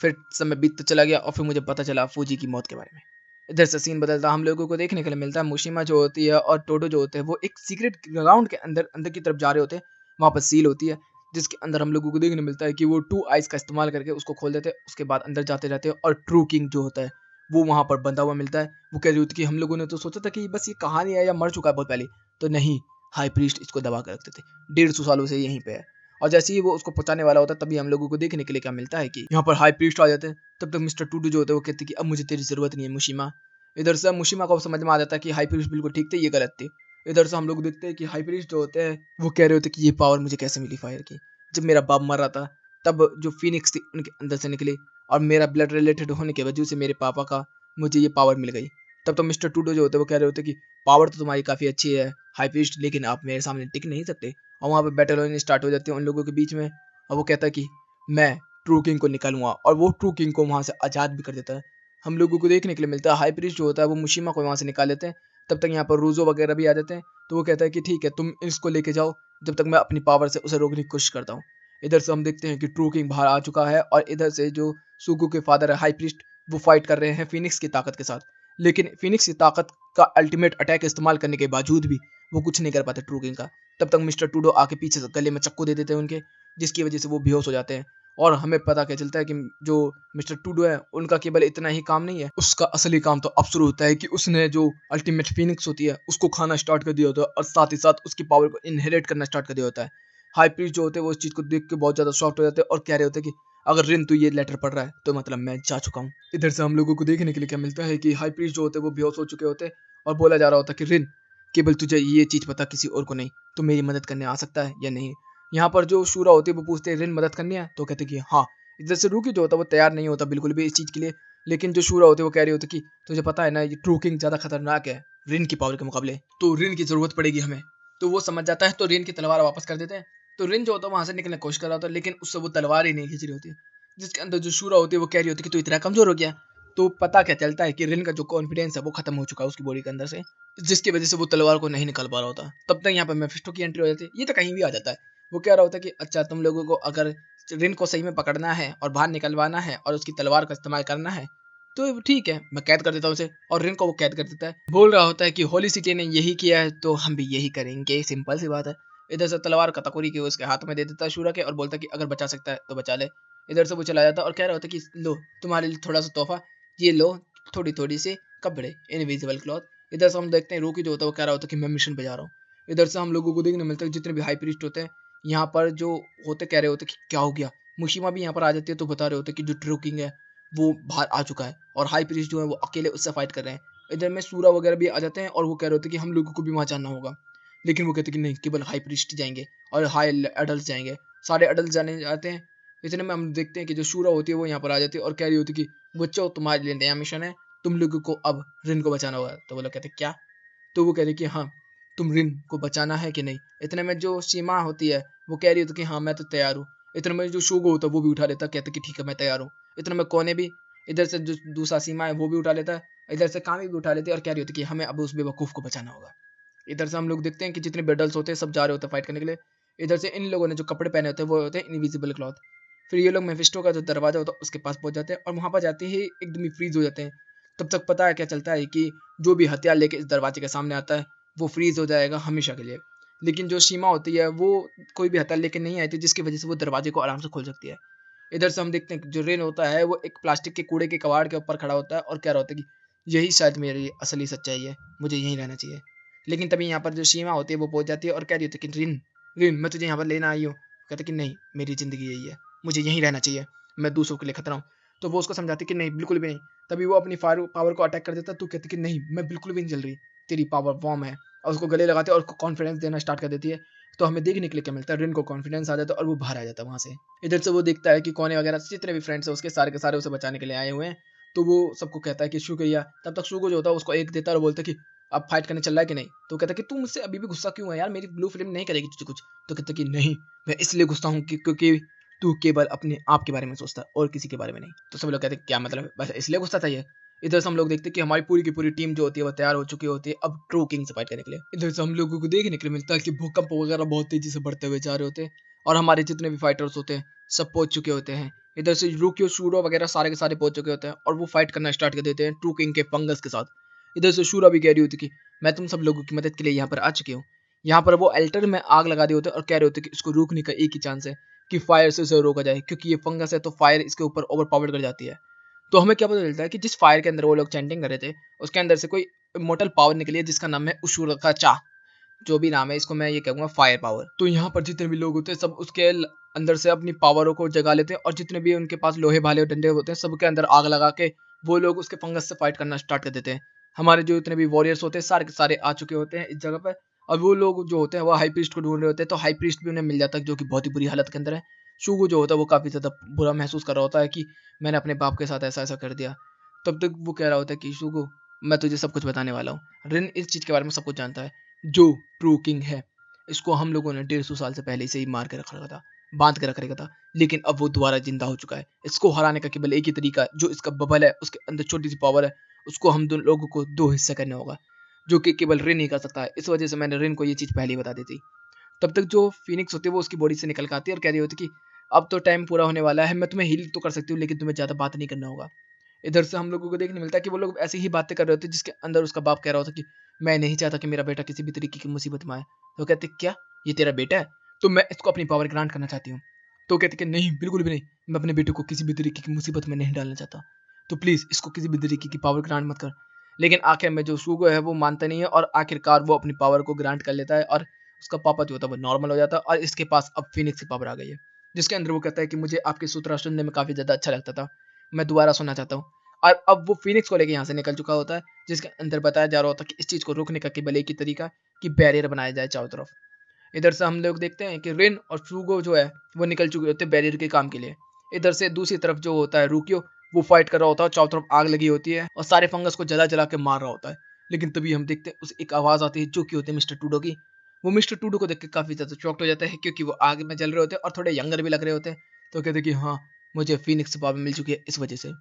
फिर समय बीतता चला गया और फिर मुझे पता चला फूजी की मौत के बारे में। इधर से सीन बदलता हम लोगों को देखने के लिए मिलता है मुशिमा जो होती है और टोडो जो होते हैं वो एक सीक्रेट ग्राउंड के अंदर अंदर की तरफ जा रहे होते हैं। वहाँ पर सील होती है जिसके अंदर हम लोगों को देखने मिलता है कि वो टू आइज का इस्तेमाल करके उसको खोल देते हैं। उसके बाद अंदर जाते रहते हैं और ट्रू किंग जो होता है वो वहाँ पर बंधा हुआ मिलता है। वो कह रही होती है कि हम लोगों ने तो सोचा था कि बस ये कहानी है या मर चुका है बहुत पहले। तो नहीं, हाई प्रीस्ट इसको दबा कर रखते थे, 150 सालों से यहीं पे है। और जैसे ही वो उसको पहुंचाने वाला होता है तभी हम लोगों को देखने के लिए क्या मिलता है कि यहाँ पर हाई प्रीस्ट आ जाते हैं। तब तक मिस्टर टूडू जो होते हैं वो कहते हैं कि अब मुझे तेरी जरूरत नहीं है मुशिमा। इधर से मुशिमा को समझ में आ जाता है कि हाई प्रीस्ट बिल्कुल ठीक थे, ये गलत थे। इधर से हम लोग देखते हैं कि हाई प्रीस्ट जो होते हैं वो कह रहे होते हैं कि ये पावर मुझे कैसे मिली फायर की। जब मेरा बाप मर रहा था तब जो फिनिक्स थी उनके अंदर से निकली और मेरा ब्लड रिलेटेड होने की वजह से मेरे पापा का मुझे ये पावर मिल गई। तब तो मिस्टर टूडो जो होते हैं वो कह रहे होते हैं कि पावर तो तुम्हारी काफ़ी अच्छी है हाई प्रीस्ट, लेकिन आप मेरे सामने टिक नहीं सकते। और वहाँ पे बैटल होनी स्टार्ट हो जाती है उन लोगों के बीच में। और वो कहता है कि मैं ट्रू किंग को निकालूंगा और वो ट्रू किंग को वहाँ से आज़ाद भी कर देता है। हम लोगों को देखने के लिए मिलता है हाई प्रीस्ट जो होता है वो मुशिमा को वहाँ से निकाल लेते हैं। तब तक यहाँ पर रूजो वगैरह भी आ जाते हैं। तो वो कहता है कि ठीक है तुम इसको लेके जाओ जब तक मैं अपनी पावर से उसे रोकने की कोशिश करता हूँ। इधर से हम देखते हैं कि ट्रू किंग बाहर आ चुका है और इधर से जो सुगु के फादर है हाई प्रीस्ट वो फाइट कर रहे हैं फिनिक्स की ताकत के साथ। लेकिन फिनिक्स की ताकत का अल्टीमेट अटैक इस्तेमाल करने के बावजूद भी वो कुछ नहीं कर पाते ट्रू किंग का। तब तक मिस्टर टूडो आके पीछे से गले में चक्कू दे देते हैं उनके, जिसकी वजह से वो बेहोश हो जाते हैं। और हमें पता क्या चलता है कि जो मिस्टर टूडो है उनका केवल इतना ही काम नहीं है, उसका असली काम तो अब शुरू होता है कि उसने जो अल्टीमेट फिनिक्स होती है उसको खाना स्टार्ट कर दिया होता है और साथ ही साथ उसकी पावर को इनहेरिट करना स्टार्ट कर दिया होता है। हाई प्रीस्ट जो होते हैं वो इस चीज को देख के बहुत ज्यादा शॉक्ट हो जाते हैं और कह रहे होते हैं कि अगर रिन तू ये लेटर पढ़ रहा है तो मतलब मैं जा चुका हूँ। इधर से हम लोगों को देखने के लिए क्या मिलता है कि हाई प्रीस्ट जो होते हैं वो बेहोश हो चुके होते हैं और बोला जा रहा होता है कि रिन केवल तुझे ये चीज पता किसी और को नहीं, तो मेरी मदद करने आ सकता है या नहीं। यहाँ पर जो शूरा होती है वो पूछते हैं रिन मदद करनी है, तो कहते कि हाँ। इधर से रूकी जो होता है वो तैयार नहीं होता बिल्कुल भी इस चीज के लिए। लेकिन जो शूरा होती है वो कह रही होती है कि तुझे पता है ना ये ट्रू किंग ज्यादा खतरनाक है रिन की पावर के मुकाबले, तो रिन की जरूरत पड़ेगी हमें। तो वो समझ जाता है तो रिन की तलवार वापस कर देते हैं। तो रिन जो होता है वहां से निकलने की कोशिश कर रहा होता है लेकिन उससे वो तलवार ही नहीं खींच रही होती। जिसके अंदर जो शूरा होती है वो कह रही होती है कि तू इतना कमजोर हो गया। तो पता क्या चलता है कि रिन का जो कॉन्फिडेंस है वो खत्म हो चुका है उसकी बॉडी के अंदर से, जिसकी वजह से वो तलवार को नहीं निकाल पा रहा होता। तब तक यहाँ पर मेफिस्टो की एंट्री हो जाती है। ये तो कहीं भी आ जाता है। वो कह रहा होता है कि अच्छा तुम लोगों को अगर रिन को सही में पकड़ना है और बाहर निकलवाना है और उसकी तलवार का इस्तेमाल करना है तो ठीक है मैं कैद कर देता हूँ उसे। और रिन को वो कैद कर देता है, बोल रहा होता है कि होली सिटी ने यही किया है तो हम भी यही करेंगे, सिंपल सी बात है। इधर से तलवार कताकुरी के उसके हाथ में दे देता है शूरा के और बोलता है कि अगर बचा सकता है तो बचा ले। इधर से वो चला जाता है और कह रहा होता है कि लो तुम्हारे लिए थोड़ा सा तोहफा, ये लो थोड़ी थोड़ी सी कपड़े इनविजिबल क्लॉथ। इधर से हम देखते हैं रोकी जो होता है वो कह रहा होता है कि मैं मिशन पे जा रहा हूँ। इधर से हम लोगों को देखने मिलता है जितने भी हाई प्रीस्ट होते हैं यहाँ पर जो होते कह रहे होते कि क्या हो गया। मुशिमा भी यहाँ पर आ जाती है तो बता रहे होते कि जो ट्रू किंग है वो बाहर आ चुका है और हाई प्रीस्ट जो है वो अकेले उससे फाइट कर रहे हैं। इधर में सूरा वगैरह भी आ जाते हैं और वो कह रहे होते कि हम लोगों को भी वहाँ जाना होगा। लेकिन वो कहते कि नहीं केवल हाई प्रीस्ट जाएंगे और हाई एडल्ट जाएंगे, सारे एडल्ट जाने जाते हैं। इतने में हम देखते हैं कि जो शूरा होती है वो यहाँ पर आ जाती है और कह रही होती है कि बच्चों तुम्हारे लिए नया मिशन है, तुम लोगों को अब रिन को बचाना होगा। तो वो लोग कहते क्या? तो वो कह रही कि हाँ तुम रिन को बचाना है कि नहीं। इतने में जो सीमा होती है वो कह रही होती कि हाँ मैं तो तैयार हूँ। इतने में जो शोगो होता है वो भी उठा लेता है, कहते कि ठीक है मैं तैयार हूँ। इतने में कोने भी इधर से जो दूसरा सीमा है वो भी उठा लेता है, इधर से कामी भी उठा लेती है और कह रही होती कि हमें अब उस बेवकूफ़ को बचाना होगा। इधर से हम लोग देखते हैं कि जितने बेडल्स होते हैं सब जा रहे होते हैं फाइट करने के लिए। इधर से इन लोगों ने जो कपड़े पहने होते हैं वो होते हैं इनविजिबल क्लॉथ। फिर ये लोग मेफिस्टो का जो दरवाजा होता है उसके पास पहुंच जाते हैं और वहां पर जाते ही एकदम ही फ्रीज हो जाते हैं। तब तक पता है क्या चलता है कि जो भी हथियार लेके इस दरवाजे के सामने आता है वो फ्रीज हो जाएगा हमेशा के लिए। लेकिन जो सीमा होती है वो कोई भी हथियार लेके नहीं आई थी जिसकी वजह से वो दरवाजे को आराम से खोल सकती है। इधर से हम देखते हैं कि जो रेन होता है वो एक प्लास्टिक के कूड़े के कबाड़ के ऊपर खड़ा होता है और कह रहा होता है कि यही शायद मेरी असली सच्चाई है, मुझे यहीं रहना चाहिए। लेकिन तभी यहाँ पर जो सीमा होती है वो पहुंच जाती है और कह रही होती है कि रिन रिन मैं तुझे यहाँ पर लेना आई हूँ। कहते कि नहीं मेरी ज़िंदगी यही है, मुझे यहीं रहना चाहिए, मैं दूसरों के लिए खतरा हूँ। तो वो उसको समझाती कि नहीं बिल्कुल भी नहीं। तभी वो अपनी पावर को अटैक कर देता है। तो कहती कि नहीं मैं बिल्कुल भी नहीं जल रही, तेरी पावर वॉर्म है। और उसको गले लगाते हैं और उसको कॉन्फिडेंस देना स्टार्ट कर देती है। तो हमें देखने के लिए क्या मिलता है, रिन को कॉन्फिडेंस आ जाता है और वो बाहर आ जाता है वहाँ से। इधर से वो देखता है कि कोने वगैरह जितने भी फ्रेंड्स हैं उसके सारे के सारे उसे बचाने के लिए आए हुए हैं। तो वो सबको कहता है कि शुक्रिया। तब तक शुगो जो होता है उसको एक देता है और बोलता है कि अब फाइट करने चल रहा है कि नहीं। तो कहता है कि तू मुझसे अभी भी गुस्सा क्यों है यार, मेरी ब्लू फिल्म नहीं करेगी तुझे कुछ। तो कहता है कि नहीं मैं इसलिए गुस्सा हूँ क्योंकि तू केवल अपने आप के बारे में सोचता है और किसी के बारे में नहीं। तो सब लोग कहते हैं क्या मतलब है, बस इसलिए गुस्सा था ये। इधर से हम लोग देखते हैं कि हमारी पूरी की पूरी टीम जो होती है वो तैयार हो चुकी होती है अब ट्रू किंग से फाइट करने के लिए। इधर से हम लोगों को देखने के लिए मिलता है कि भूकंप वगैरह बहुत तेजी से बढ़ते हुए जा रहे होते हैं और हमारे जितने भी फाइटर्स होते हैं सब पहुंच चुके होते हैं इधर से रूकियो शूरो वगैरह सारे के सारे पहुंच चुके होते हैं और वो फाइट करना स्टार्ट कर देते हैं ट्रू किंग के फंगस के साथ। इधर से शूरा भी कह रही होती कि मैं तुम सब लोगों की मदद के लिए यहाँ पर आ चुकी हूँ। यहाँ पर वो अल्टर में आग लगा दिए होते हैं और कह रहे होते हैं कि इसको रोकने का एक ही चांस है कि फायर से उसे रोका जाए, क्योंकि ये फंगस है तो फायर इसके ऊपर ओवर पावर्ड कर जाती है। तो हमें क्या पता चलता है कि जिस फायर के अंदर वो लोग चैंटिंग कर रहे थे उसके अंदर से कोई इमोर्टल पावर निकली है जिसका नाम है उशूर का चा। जो भी नाम है इसको मैं ये कहूँगा फायर पावर। तो यहाँ पर जितने भी लोग होते हैं सब उसके अंदर से अपनी पावरों को जगा लेते हैं और जितने भी उनके पास लोहे भाले और डंडे होते हैं सबके अंदर आग लगा के वो लोग उसके फंगस से फाइट करना स्टार्ट कर देते हैं। हमारे जो इतने भी वॉरियर्स होते हैं सारे के सारे आ चुके होते हैं इस जगह पर। अब वो लोग जो होते हैं वो हाई प्रीस्ट को ढूंढ रहे होते हैं, तो हाई प्रीस्ट भी उन्हें मिल जाता है जो कि बहुत ही बुरी हालत के अंदर है। शुगो जो होता है वो काफी ज्यादा बुरा महसूस कर रहा होता है कि मैंने अपने बाप के साथ ऐसा ऐसा कर दिया। तब तक वो कह रहा होता है कि शुगो मैं तुझे सब कुछ बताने वाला हूँ। रिन इस चीज के बारे में सब कुछ जानता है। जो ट्रू किंग है इसको हम लोगों ने 150 साल से पहले से ही मार के रख रखा था, बांध के रख रखा था, लेकिन अब वो दोबारा जिंदा हो चुका है। इसको हराने का केवल एक ही तरीका है, जो इसका बबल है उसके अंदर छोटी सी पावर है उसको हम दोनों लोगों को दो हिस्से करना होगा, जो कि केवल रिन ही कर सकता है। इस वजह से मैंने रिन को ये चीज पहले ही बता दी थी। तब तक जो फिनिक्स होती है वो उसकी बॉडी से निकल के आती है और कह रही होती है कि अब तो टाइम पूरा होने वाला है, मैं तुम्हें हील तो कर सकती हूँ लेकिन तुम्हें ज्यादा बात नहीं करना होगा। इधर से हम लोगों को देखने मिलता है कि वो लोग ऐसी ही बातें कर रहे होते हैं जिसके अंदर उसका बाप कह रहा होता कि मैं नहीं चाहता कि मेरा बेटा किसी भी तरीके की मुसीबत में आए। तो कहते क्या ये तेरा बेटा है, तो मैं इसको अपनी पावर ग्रांट करना चाहती हूँ। तो कहते कि नहीं बिल्कुल भी नहीं, मैं अपने बेटे को किसी भी तरीके की मुसीबत में नहीं डालना चाहता, तो प्लीज इसको किसी भी तरीके की पावर ग्रांट मत कर। लेकिन आखिर में जो शुगो है वो मानता नहीं है और आखिरकार वो अपनी पावर को ग्रांट कर लेता है और उसका पापा जो होता है वो नॉर्मल हो जाता है और इसके पास अब फिनिक्स की पावर आ गई है, जिसके अंदर वो कहता है कि मुझे आपके सूत्र सुनने में काफी ज्यादा अच्छा लगता था, मैं दोबारा सुनना चाहता हूँ। और अब वो फिनिक्स को लेके यहाँ से निकल चुका होता है, जिसके अंदर बताया जा रहा होता है कि इस चीज को रोकने का केवल एक ही तरीका कि बैरियर बनाया जाए चारों तरफ। इधर से हम लोग देखते हैं कि रिन और शूगो जो है वो निकल चुके होते हैं बैरियर के काम के लिए। इधर से दूसरी तरफ जो होता है रुकियो, वो फाइट कर रहा होता है, चारों तरफ आग लगी होती है और सारे फंगस को जला जला के मार रहा होता है। लेकिन तभी हम देखते हैं उसे एक आवाज आती है जो कि होती है मिस्टर टूडो की। वो मिस्टर टूडो को देख के काफी ज्यादा चौंक हो जाता है क्योंकि वो आग में जल रहे होते हैं और थोड़े यंगर भी लग रहे होते हैं। तो कहते हैं कि हाँ मुझे फिनिक्स पावर मिल चुकी है इस वजह से।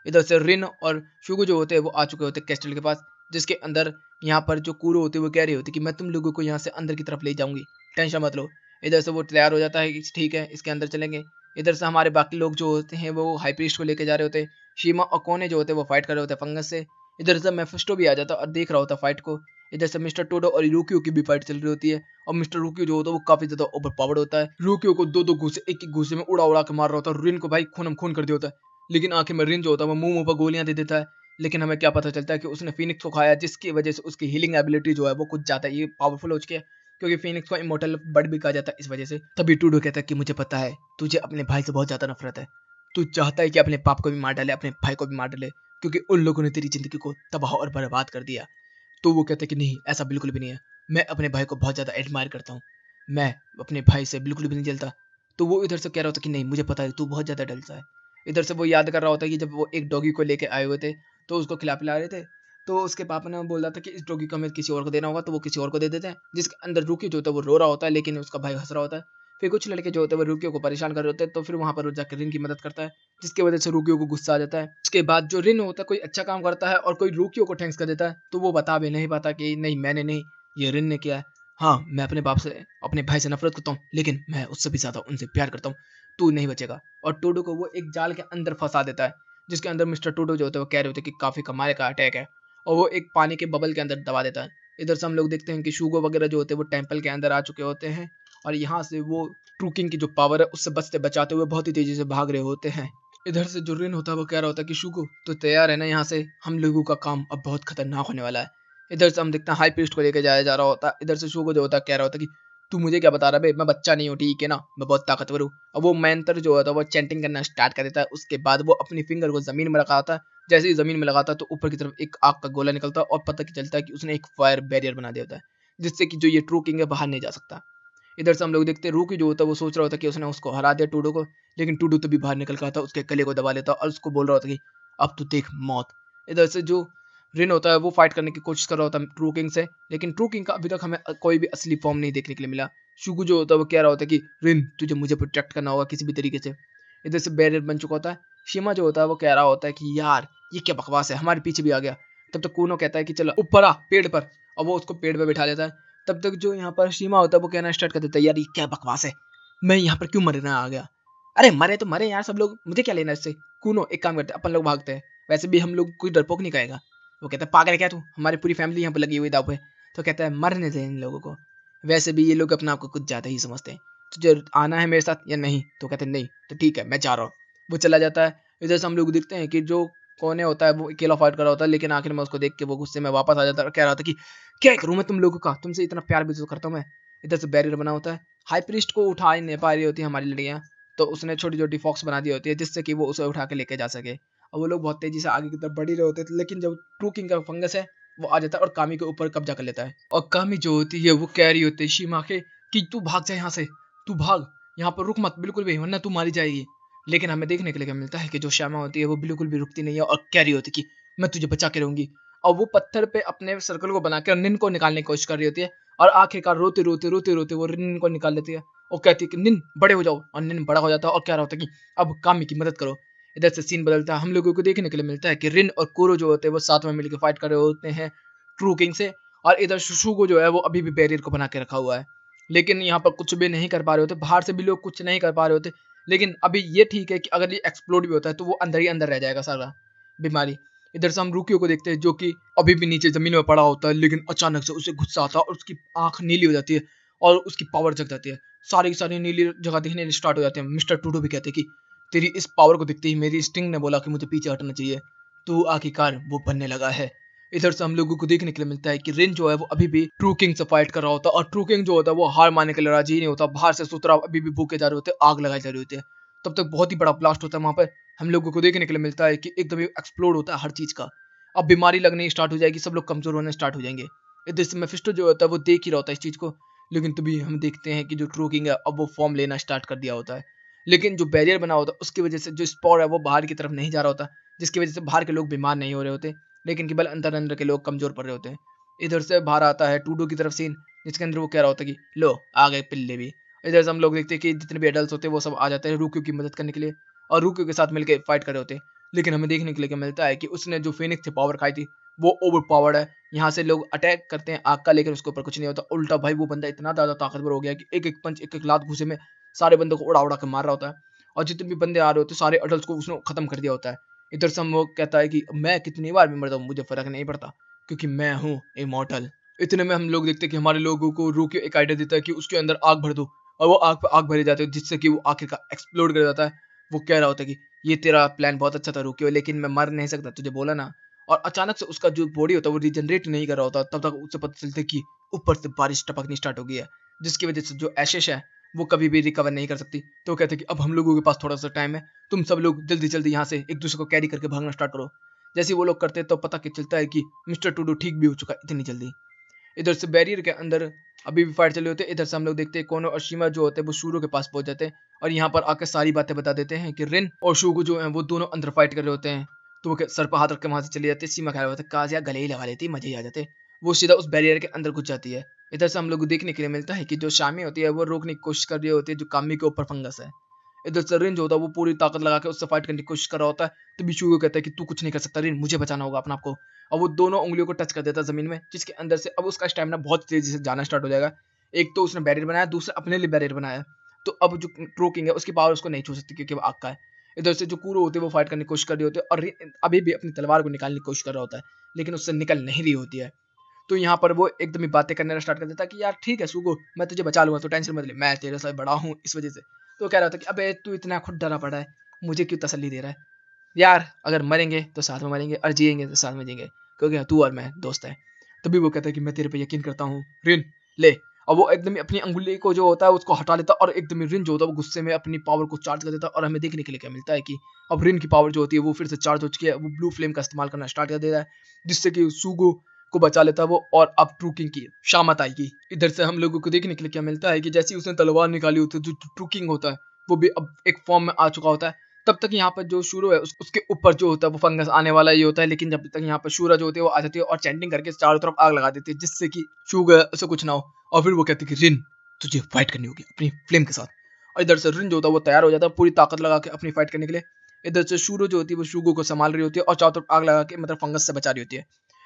इधर से रिन और शुगो जो होते हैं वो आ चुके होते हैं कैस्टल के पास, जिसके अंदर यहाँ पर जो कूरो होती है वो कह रही होती है कि मैं तुम लोगों को यहाँ से अंदर की तरफ ले जाऊंगी, टेंशन मत लो। इधर से वो तैयार हो जाता है कि ठीक है इसके अंदर चलेंगे। इधर से हमारे बाकी लोग जो होते हैं वो हाई प्रीस्ट को लेके जा रहे होते हैं। शीमा और कोने जो होते हैं वो फाइट कर रहे होते हैं फंगस से। इधर से मेफिस्टो भी आ जाता है और देख रहा होता है फाइट को। इधर से मिस्टर टोडो और रूकियो की भी फाइट चल रही होती है और मिस्टर रूकियो जो होता है वो काफी ज्यादा ओवर पावर्ड होता है। रूकियो को दो दो घूसे एक एक घूसे में उड़ा उड़ा के मार रहा होता है, रिन को भाई खूनम खून कर दिया होता है। लेकिन आखिर में रिन जो होता है वो मुंह मुंह पर गोलियां दे देता है। लेकिन हमें क्या पता चलता है कि उसने फिनिक्स को खाया, जिसकी वजह से उसकी हीलिंग एबिलिटी जो है वो कुछ ज्यादा ही पावरफुल हो चुकी है, क्योंकि फिनिक्स को इमोर्टल बर्ड भी कहा जाता है इस वजह से। तभी टूडो कहता है कि मुझे पता है तुझे अपने भाई से बहुत ज्यादा नफरत है, तू चाहता है कि अपने बाप को भी मार डाले अपने भाई को भी मार डाले, क्योंकि उन लोगों ने तेरी जिंदगी को तबाह और बर्बाद कर दिया। तो वो कहता है कि नहीं ऐसा बिल्कुल भी नहीं है, मैं अपने भाई को बहुत ज्यादा एडमायर करता हूँ, मैं अपने भाई से बिल्कुल भी नहीं जलता। तो वो इधर से कह रहा होता कि नहीं मुझे पता है तू बहुत ज्यादा डलता है। इधर से वो याद कर रहा होता है कि जब वो एक डॉगी को लेके आए हुए थे तो उसको खिला पिला रहे थे, तो उसके पापा ने बोला था कि इस डॉगी को हमें किसी और को देना होगा, तो वो किसी और को दे देते हैं, जिसके अंदर रुकी जो होता है वो रो रहा होता है लेकिन उसका भाई हंस रहा होता है। फिर कुछ लड़के जो होते हैं वो रुकियो को परेशान कर रहे होते हैं, तो फिर वहां पर वो जाकर रिन की मदद करता है, जिसकी वजह से रुकियो को गुस्सा आ जाता है। उसके बाद जो रिन होता है कोई अच्छा काम करता है और कोई रुकियो को थैंक्स कर देता है, तो वो बता भी नहीं पाता कि नहीं मैंने नहीं, ये रिन ने किया है। हाँ मैं अपने बाप से अपने भाई से नफरत करता हूँ लेकिन मैं उससे भी ज्यादा उनसे प्यार करता हूँ, तू नहीं बचेगा। और टोडो को वो एक जाल के अंदर फंसा देता है, जिसके अंदर मिस्टर टोडो जो होता है वो कह रहे होते हैं कि काफी कमाल का अटैक है, और वो एक पानी के बबल के अंदर दबा देता है। इधर से हम लोग देखते हैं कि शुगो वगैरह जो होते हैं वो टेंपल के अंदर आ चुके होते हैं और यहाँ से वो ट्रूकिंग की जो पावर है उससे बचते बचाते हुए बहुत ही तेजी से भाग रहे होते हैं। इधर से जो रिन होता है वो कह रहा होता है कि शुगो तो तैयार है ना, यहाँ से हम लोगों का काम अब बहुत खतरनाक होने वाला है। इधर से हम देखते हैं हाई प्रीस्ट को लेकर जाया जा रहा होता है। इधर से शुगो जो होता है कह रहा होता है कि तू मुझे क्या बता रहा है बे, मैं बच्चा नहीं हूँ ठीक है ना, मैं बहुत ताकतवर हूँ। अब वो मंत्र जो होता है वो चैंटिंग करना स्टार्ट कर देता है, उसके बाद वो अपनी फिंगर को जमीन में रखा होता है। जैसे ही जमीन में लगाता है तो ऊपर की तरफ एक आग का गोला निकलता है और पता चलता है कि उसने एक फायर बैरियर बना दिया होता है, जिससे कि जो ये ट्रू किंग है बाहर नहीं जा सकता। इधर से हम लोग देखते हैं रूकी जो होता है वो सोच रहा होता है कि उसने उसको हरा दिया टूडो को, लेकिन टूडो तभी बाहर निकल का था, उसके गले को दबा लेता और उसको बोल रहा होता कि अब तो देख मौत। इधर से जो रिन होता है वो फाइट करने की कोशिश कर रहा होता है ट्रू किंग से, लेकिन ट्रू किंग का अभी तक हमें कोई भी असली फॉर्म नहीं देखने के लिए मिला। शुगु जो होता है वो कह रहा होता है कि रिन तुझे मुझे प्रोटेक्ट करना होगा किसी भी तरीके से। इधर से बैरियर बन चुका होता है। शिमा जो होता है वो कह रहा होता है कि यार ये क्या बकवास है, हमारे पीछे भी आ गया। तब तक कूनो कहता है कि चलो ऊपर आ पेड़ पर, और वो उसको पेड़ पे बिठा लेता है। तब तक जो यहाँ पर शीमा होता है वो कहना स्टार्ट कर देता है यार ये क्या बकवास है, मैं यहाँ पर क्यों मरना आ गया। अरे मरे तो मरे यार सब लोग, मुझे क्या लेना इससे। कूनो एक काम करते हैं, अपन लोग भागते हैं, वैसे भी हम लोग कोई डरपोक नहीं कहेगा। वो कहता है पागल है क्या तू, हमारी पूरी फैमिली यहाँ पे लगी हुई दाव पे। तो कहता है मरने दे इन लोगों को, वैसे भी ये लोग अपने आप को कुछ ज्यादा ही समझते हैं। तुझे आना है मेरे साथ या नहीं? तो कहते हैं नहीं। तो ठीक है मैं जा रहा हूँ। वो चला जाता है। इधर से हम लोग देखते हैं कि जो कोने होता है वो अकेला फाइट कर रहा होता है, लेकिन आखिर में उसको देख के वो गुस्से में वापस आ जाता है और कह रहा था कि क्या करूँ मैं तुम लोगों का, तुमसे इतना प्यार भी तो करता हूँ मैं। इधर से बैरियर बना होता है, हाई प्रीस्ट को उठा ही नहीं पा रही होती है हमारी लड़कियाँ, तो उसने छोटी-छोटी फॉक्स बना दी होती है जिससे कि वो उसे उठा के लेके जा सके। और वो लोग बहुत तेज़ी से आगे की तरफ बढ़ ही रहे होते थे, लेकिन जब ट्रू किंग का फंगस है, वो आ जाता है और कामी के ऊपर कब्जा कर लेता है। और कामी जो होती है वो कह रही होती है शिमा के कि तू भाग जा यहाँ से, तू भाग, यहाँ पर रुक मत बिल्कुल भी, वरना तू मारी जाएगी। लेकिन हमें देखने के लिए क्या मिलता है कि जो श्यामा होती है वो बिल्कुल भी रुकती नहीं है और कह रही होती है कि मैं तुझे बचा के रहूँगी। और वो पत्थर पे अपने सर्कल को बनाकर निन को निकालने की कोशिश कर रही होती है, और आखिरकार रोते-रोते वो निन को निकाल लेती है। और कहती है कि निन बड़े हो जाओ, और निन बड़ा हो जाता है और कह रहा होता है कि अब कामी की मदद करो। इधर से सीन बदलता है, हम लोगों को देखने के लिए मिलता है कि रिन और कुरो जो होते हैं वो साथ में मिलकर फाइट कर रहे होते हैं ट्रू किंग से, और इधर शुशुगो जो है वो अभी भी बैरियर को बना के रखा हुआ है। लेकिन यहाँ पर कुछ भी नहीं कर पा रहे होते, बाहर से भी लोग कुछ नहीं कर पा रहे होते। लेकिन अभी ये ठीक है कि अगर ये एक्सप्लोड भी होता है तो वो अंदर ही अंदर रह जाएगा सारा बीमारी। इधर से हम रुकियो को देखते हैं जो कि अभी भी नीचे जमीन में पड़ा होता है, लेकिन अचानक से उसे गुस्सा आता है और उसकी आंख नीली हो जाती है और उसकी पावर जग जाती है। सारी की सारी नीली जगह दिखने स्टार्ट हो जाते हैं। मिस्टर टूडो भी कहते हैं कि तेरी इस पावर को दिखते ही मेरी स्टिंग ने बोला कि मुझे पीछे हटना चाहिए, तू आखिरकार वो बनने लगा है। इधर से हम लोगों को देखने के लिए मिलता है कि रिन जो है वो अभी भी ट्रू किंग से फाइट कर रहा होता है, और ट्रू किंग जो होता है वो हार मानने के लिए राजी ही नहीं होता। बाहर से सुतरा अभी भी भूखे जा रहे होते हैं, आग लगाई जा रही होती है। तब तक बहुत ही बड़ा ब्लास्ट होता है वहां पर। हम लोगों को देखने के लिए मिलता है कि एकदम एक्सप्लोड होता है हर चीज का। अब बीमारी लगनी स्टार्ट हो जाएगी, सब लोग कमजोर होने स्टार्ट हो जाएंगे। इधर से मेफिस्टो जो होता है वो देख ही रहा होता है इस चीज को, लेकिन तभी हम देखते हैं कि जो ट्रू किंग है अब वो फॉर्म लेना स्टार्ट कर दिया होता है। लेकिन जो बैरियर बना होता है उसकी वजह से जो स्पॉर है वो बाहर की तरफ नहीं जा रहा होता, जिसकी वजह से बाहर के लोग बीमार नहीं हो रहे होते, लेकिन केवल अंदर अंदर के लोग कमजोर पड़ रहे होते हैं। इधर से बाहर आता है टूडू की तरफ सीन, जिसके अंदर वो कह रहा होता है कि लो आ गए पिल्ले भी। इधर से हम लोग देखते हैं कि जितने भी एडल्ट होते हैं वो सब आ जाते हैं रूक्यू की मदद करने के लिए, और रूक्यू के साथ मिलकर फाइट कर रहे होते हैं। लेकिन हमें देखने के लिए क्या मिलता है कि उसने जो फिनिक्स से पावर खाई थी वो ओवर पावर्ड है। यहाँ से लोग अटैक करते हैं आग का, लेकिन उसके ऊपर कुछ नहीं होता। उल्टा भाई वो बंदा इतना ज्यादा ताकतवर हो गया कि एक एक पंच एक एक लात घुसे में सारे बंदों को उड़ा उड़ा के मार रहा होता है, और जितने भी बंदे आ रहे होते हैं सारे अडल्ट को उसने खत्म कर दिया होता है। इधर से हम वो कहता है कि मैं कितनी बार भी मर जाऊं मुझे फर्क नहीं पड़ता, क्योंकि मैं हूँ इमॉर्टल। इतने में हम लोग देखते हैं कि हमारे लोगों को रूक्यू एक आइडिया देता है कि उसके अंदर आग भर दो, और वो आग पे आग भरी जाती है जिससे कि वो आखिरकार एक्सप्लोड कर जाता है। वो कह रहा होता है कि ये तेरा प्लान बहुत अच्छा था रूक्यू, लेकिन मैं मर नहीं सकता, तुझे बोला ना। और अचानक से उसका जो बॉडी होता है वो रिजनरेट नहीं कर रहा होता, तब तक उसे पता चलता है कि ऊपर से बारिश टपकनी स्टार्ट हो गई है, जिसकी वजह से जो एशेश है वो कभी भी रिकवर नहीं कर सकती। तो वो कहते हैं कि अब हम लोगों के पास थोड़ा सा टाइम है, तुम सब लोग जल्दी जल्दी यहाँ से एक दूसरे को कैरी करके भागना स्टार्ट करो। जैसे ही वो लोग करते हैं तो पता चलता है कि मिस्टर टूडू ठीक भी हो चुका है इतनी जल्दी। इधर से बैरियर के अंदर अभी भी फाइट चले होते हैं। इधर से हम लोग देखते हैं कोनो और शीमा जो होते हैं वो शूरो के पास पहुंच जाते हैं, और यहाँ पर आकर सारी बातें बता देते हैं कि रिन और शूगो जो है वो दोनों अंदर फाइट कर रहे होते हैं। तो वो सर पर हाथ रख के वहां से चले जाते हैं। सीमा ख्याल होता है काश यार गले ही लगा लेती, मजे ही आ जाते। वो सीधा उस बैरियर के अंदर घुस जाती है। इधर से हम लोग को देखने के लिए मिलता है कि जो शामी होती है वो रोकने की कोशिश कर रही होती है जो कामी के ऊपर फंगस है। इधर से रिन जो होता है वो पूरी ताकत लगा के उससे फाइट करने की कोशिश कर रहा होता है। तो बिशु कहता है कि तू कुछ नहीं कर सकता रिन, मुझे बचाना होगा अपना आपको। और वो दोनों उंगलियों को टच कर देता है जमीन में, जिसके अंदर से अब उसका स्टैमिना बहुत तेजी से जाना स्टार्ट हो जाएगा। एक तो उसने बैरियर बनाया, दूसरा अपने लिए बैरियर बनाया। तो अब जो ट्रू किंग है उसकी पावर उसको नहीं छू सकती क्योंकि वो आग का है। इधर से जो कूरो होते हैं वो फाइट करने की कोशिश कर रहे होते हैं, और अभी भी अपनी तलवार को निकालने की कोशिश कर रहा होता है, लेकिन उससे निकल नहीं रही होती है। तो यहाँ पर वो एकदम ही बातें करना स्टार्ट कर देता है कि यार ठीक है सुगो, मैं तुझे बचा लूंगा, तो टेंशन मत ले, मैं तेरे से बड़ा हूँ इस वजह से। तो कह रहा था कि अबे तू इतना खुद डरा पड़ा है, मुझे क्यों तसल्ली दे रहा है यार, अगर मरेंगे तो साथ में मरेंगे और जिएंगे तो साथ में जिएंगे, क्योंकि तू और मैं दोस्त है। तभी वो कहता है कि मैं तेरे पे यकीन करता हूँ रिन, ले। और वो एकदम ही अपनी अंगुली को जो होता है उसको हटा लेता है, और एकदम ही रिन जो होता है वो गुस्से में अपनी पावर को चार्ज कर देता है। और हमें देखने के लिए क्या मिलता है कि अब रिन की पावर जो होती है वो फिर से चार्ज हो चुकी है, वो ब्लू फ्लेम का इस्तेमाल करना स्टार्ट कर देता है, जिससे कि सुगो को बचा लेता है वो, और अब ट्रू किंग की शामत आएगी। इधर से हम लोगों को देखने के लिए क्या मिलता है कि जैसे ही उसने तलवार निकाली होती है, जो ट्रू किंग होता है वो भी अब एक फॉर्म में आ चुका होता है। तब तक यहाँ पर जो शूरो है उसके ऊपर जो होता है वो फंगस आने वाला ही होता है, लेकिन जब तक यहाँ पर शूरा जो होती है वो आ जाती है और चैंटिंग करके चारों तरफ आग लगा देती है, जिससे कि शुगर उसे कुछ ना हो। और फिर वो कहती है कि रिन तुझे फाइट करनी होगी अपनी फ्लेम के साथ। और इधर से रिन जो होता है वो तैयार हो जाता है पूरी ताकत लगा के अपनी फाइट करने के लिए। इधर से शूरो जो होती है वो शुगो को संभाल रही होती है और चारों तरफ आग लगा के मतलब फंगस से बचा रही होती है।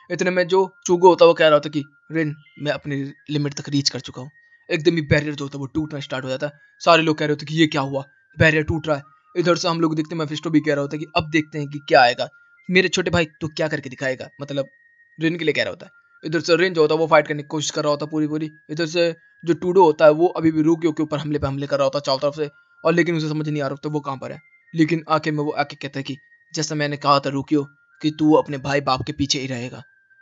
इतने में जो शुगो होता है वो कह रहा होता है कि रिन मैं अपनी लिमिट तक रीच कर चुका हूँ। एकदम ही बैरियर जो होता है वो टूटना स्टार्ट हो जाता है। सारे लोग कह रहे होते हैं कि ये क्या हुआ, बैरियर टूट रहा है। इधर से हम लोग देखते हैं मेफिस्टो भी कह रहा होता है कि अब देखते हैं कि क्या आएगा, मेरे छोटे भाई तू क्या करके दिखाएगा, मतलब रिन के लिए कह रहा होता है। इधर से रिन जो होता है वो फाइट करने की कोशिश कर रहा होता है पूरी पूरी। इधर से जो टूडो होता है वो अभी भी रूकियो के ऊपर हमले पे हमले कर रहा होता है चारों तरफ से, और लेकिन उसे समझ नहीं आ रहा होता वो कहाँ पर है। लेकिन आखिर में वो आके कहता है कि जैसा मैंने कहा था रूकियो कि तू अपने भाई बाप के पीछे ही रहेगा,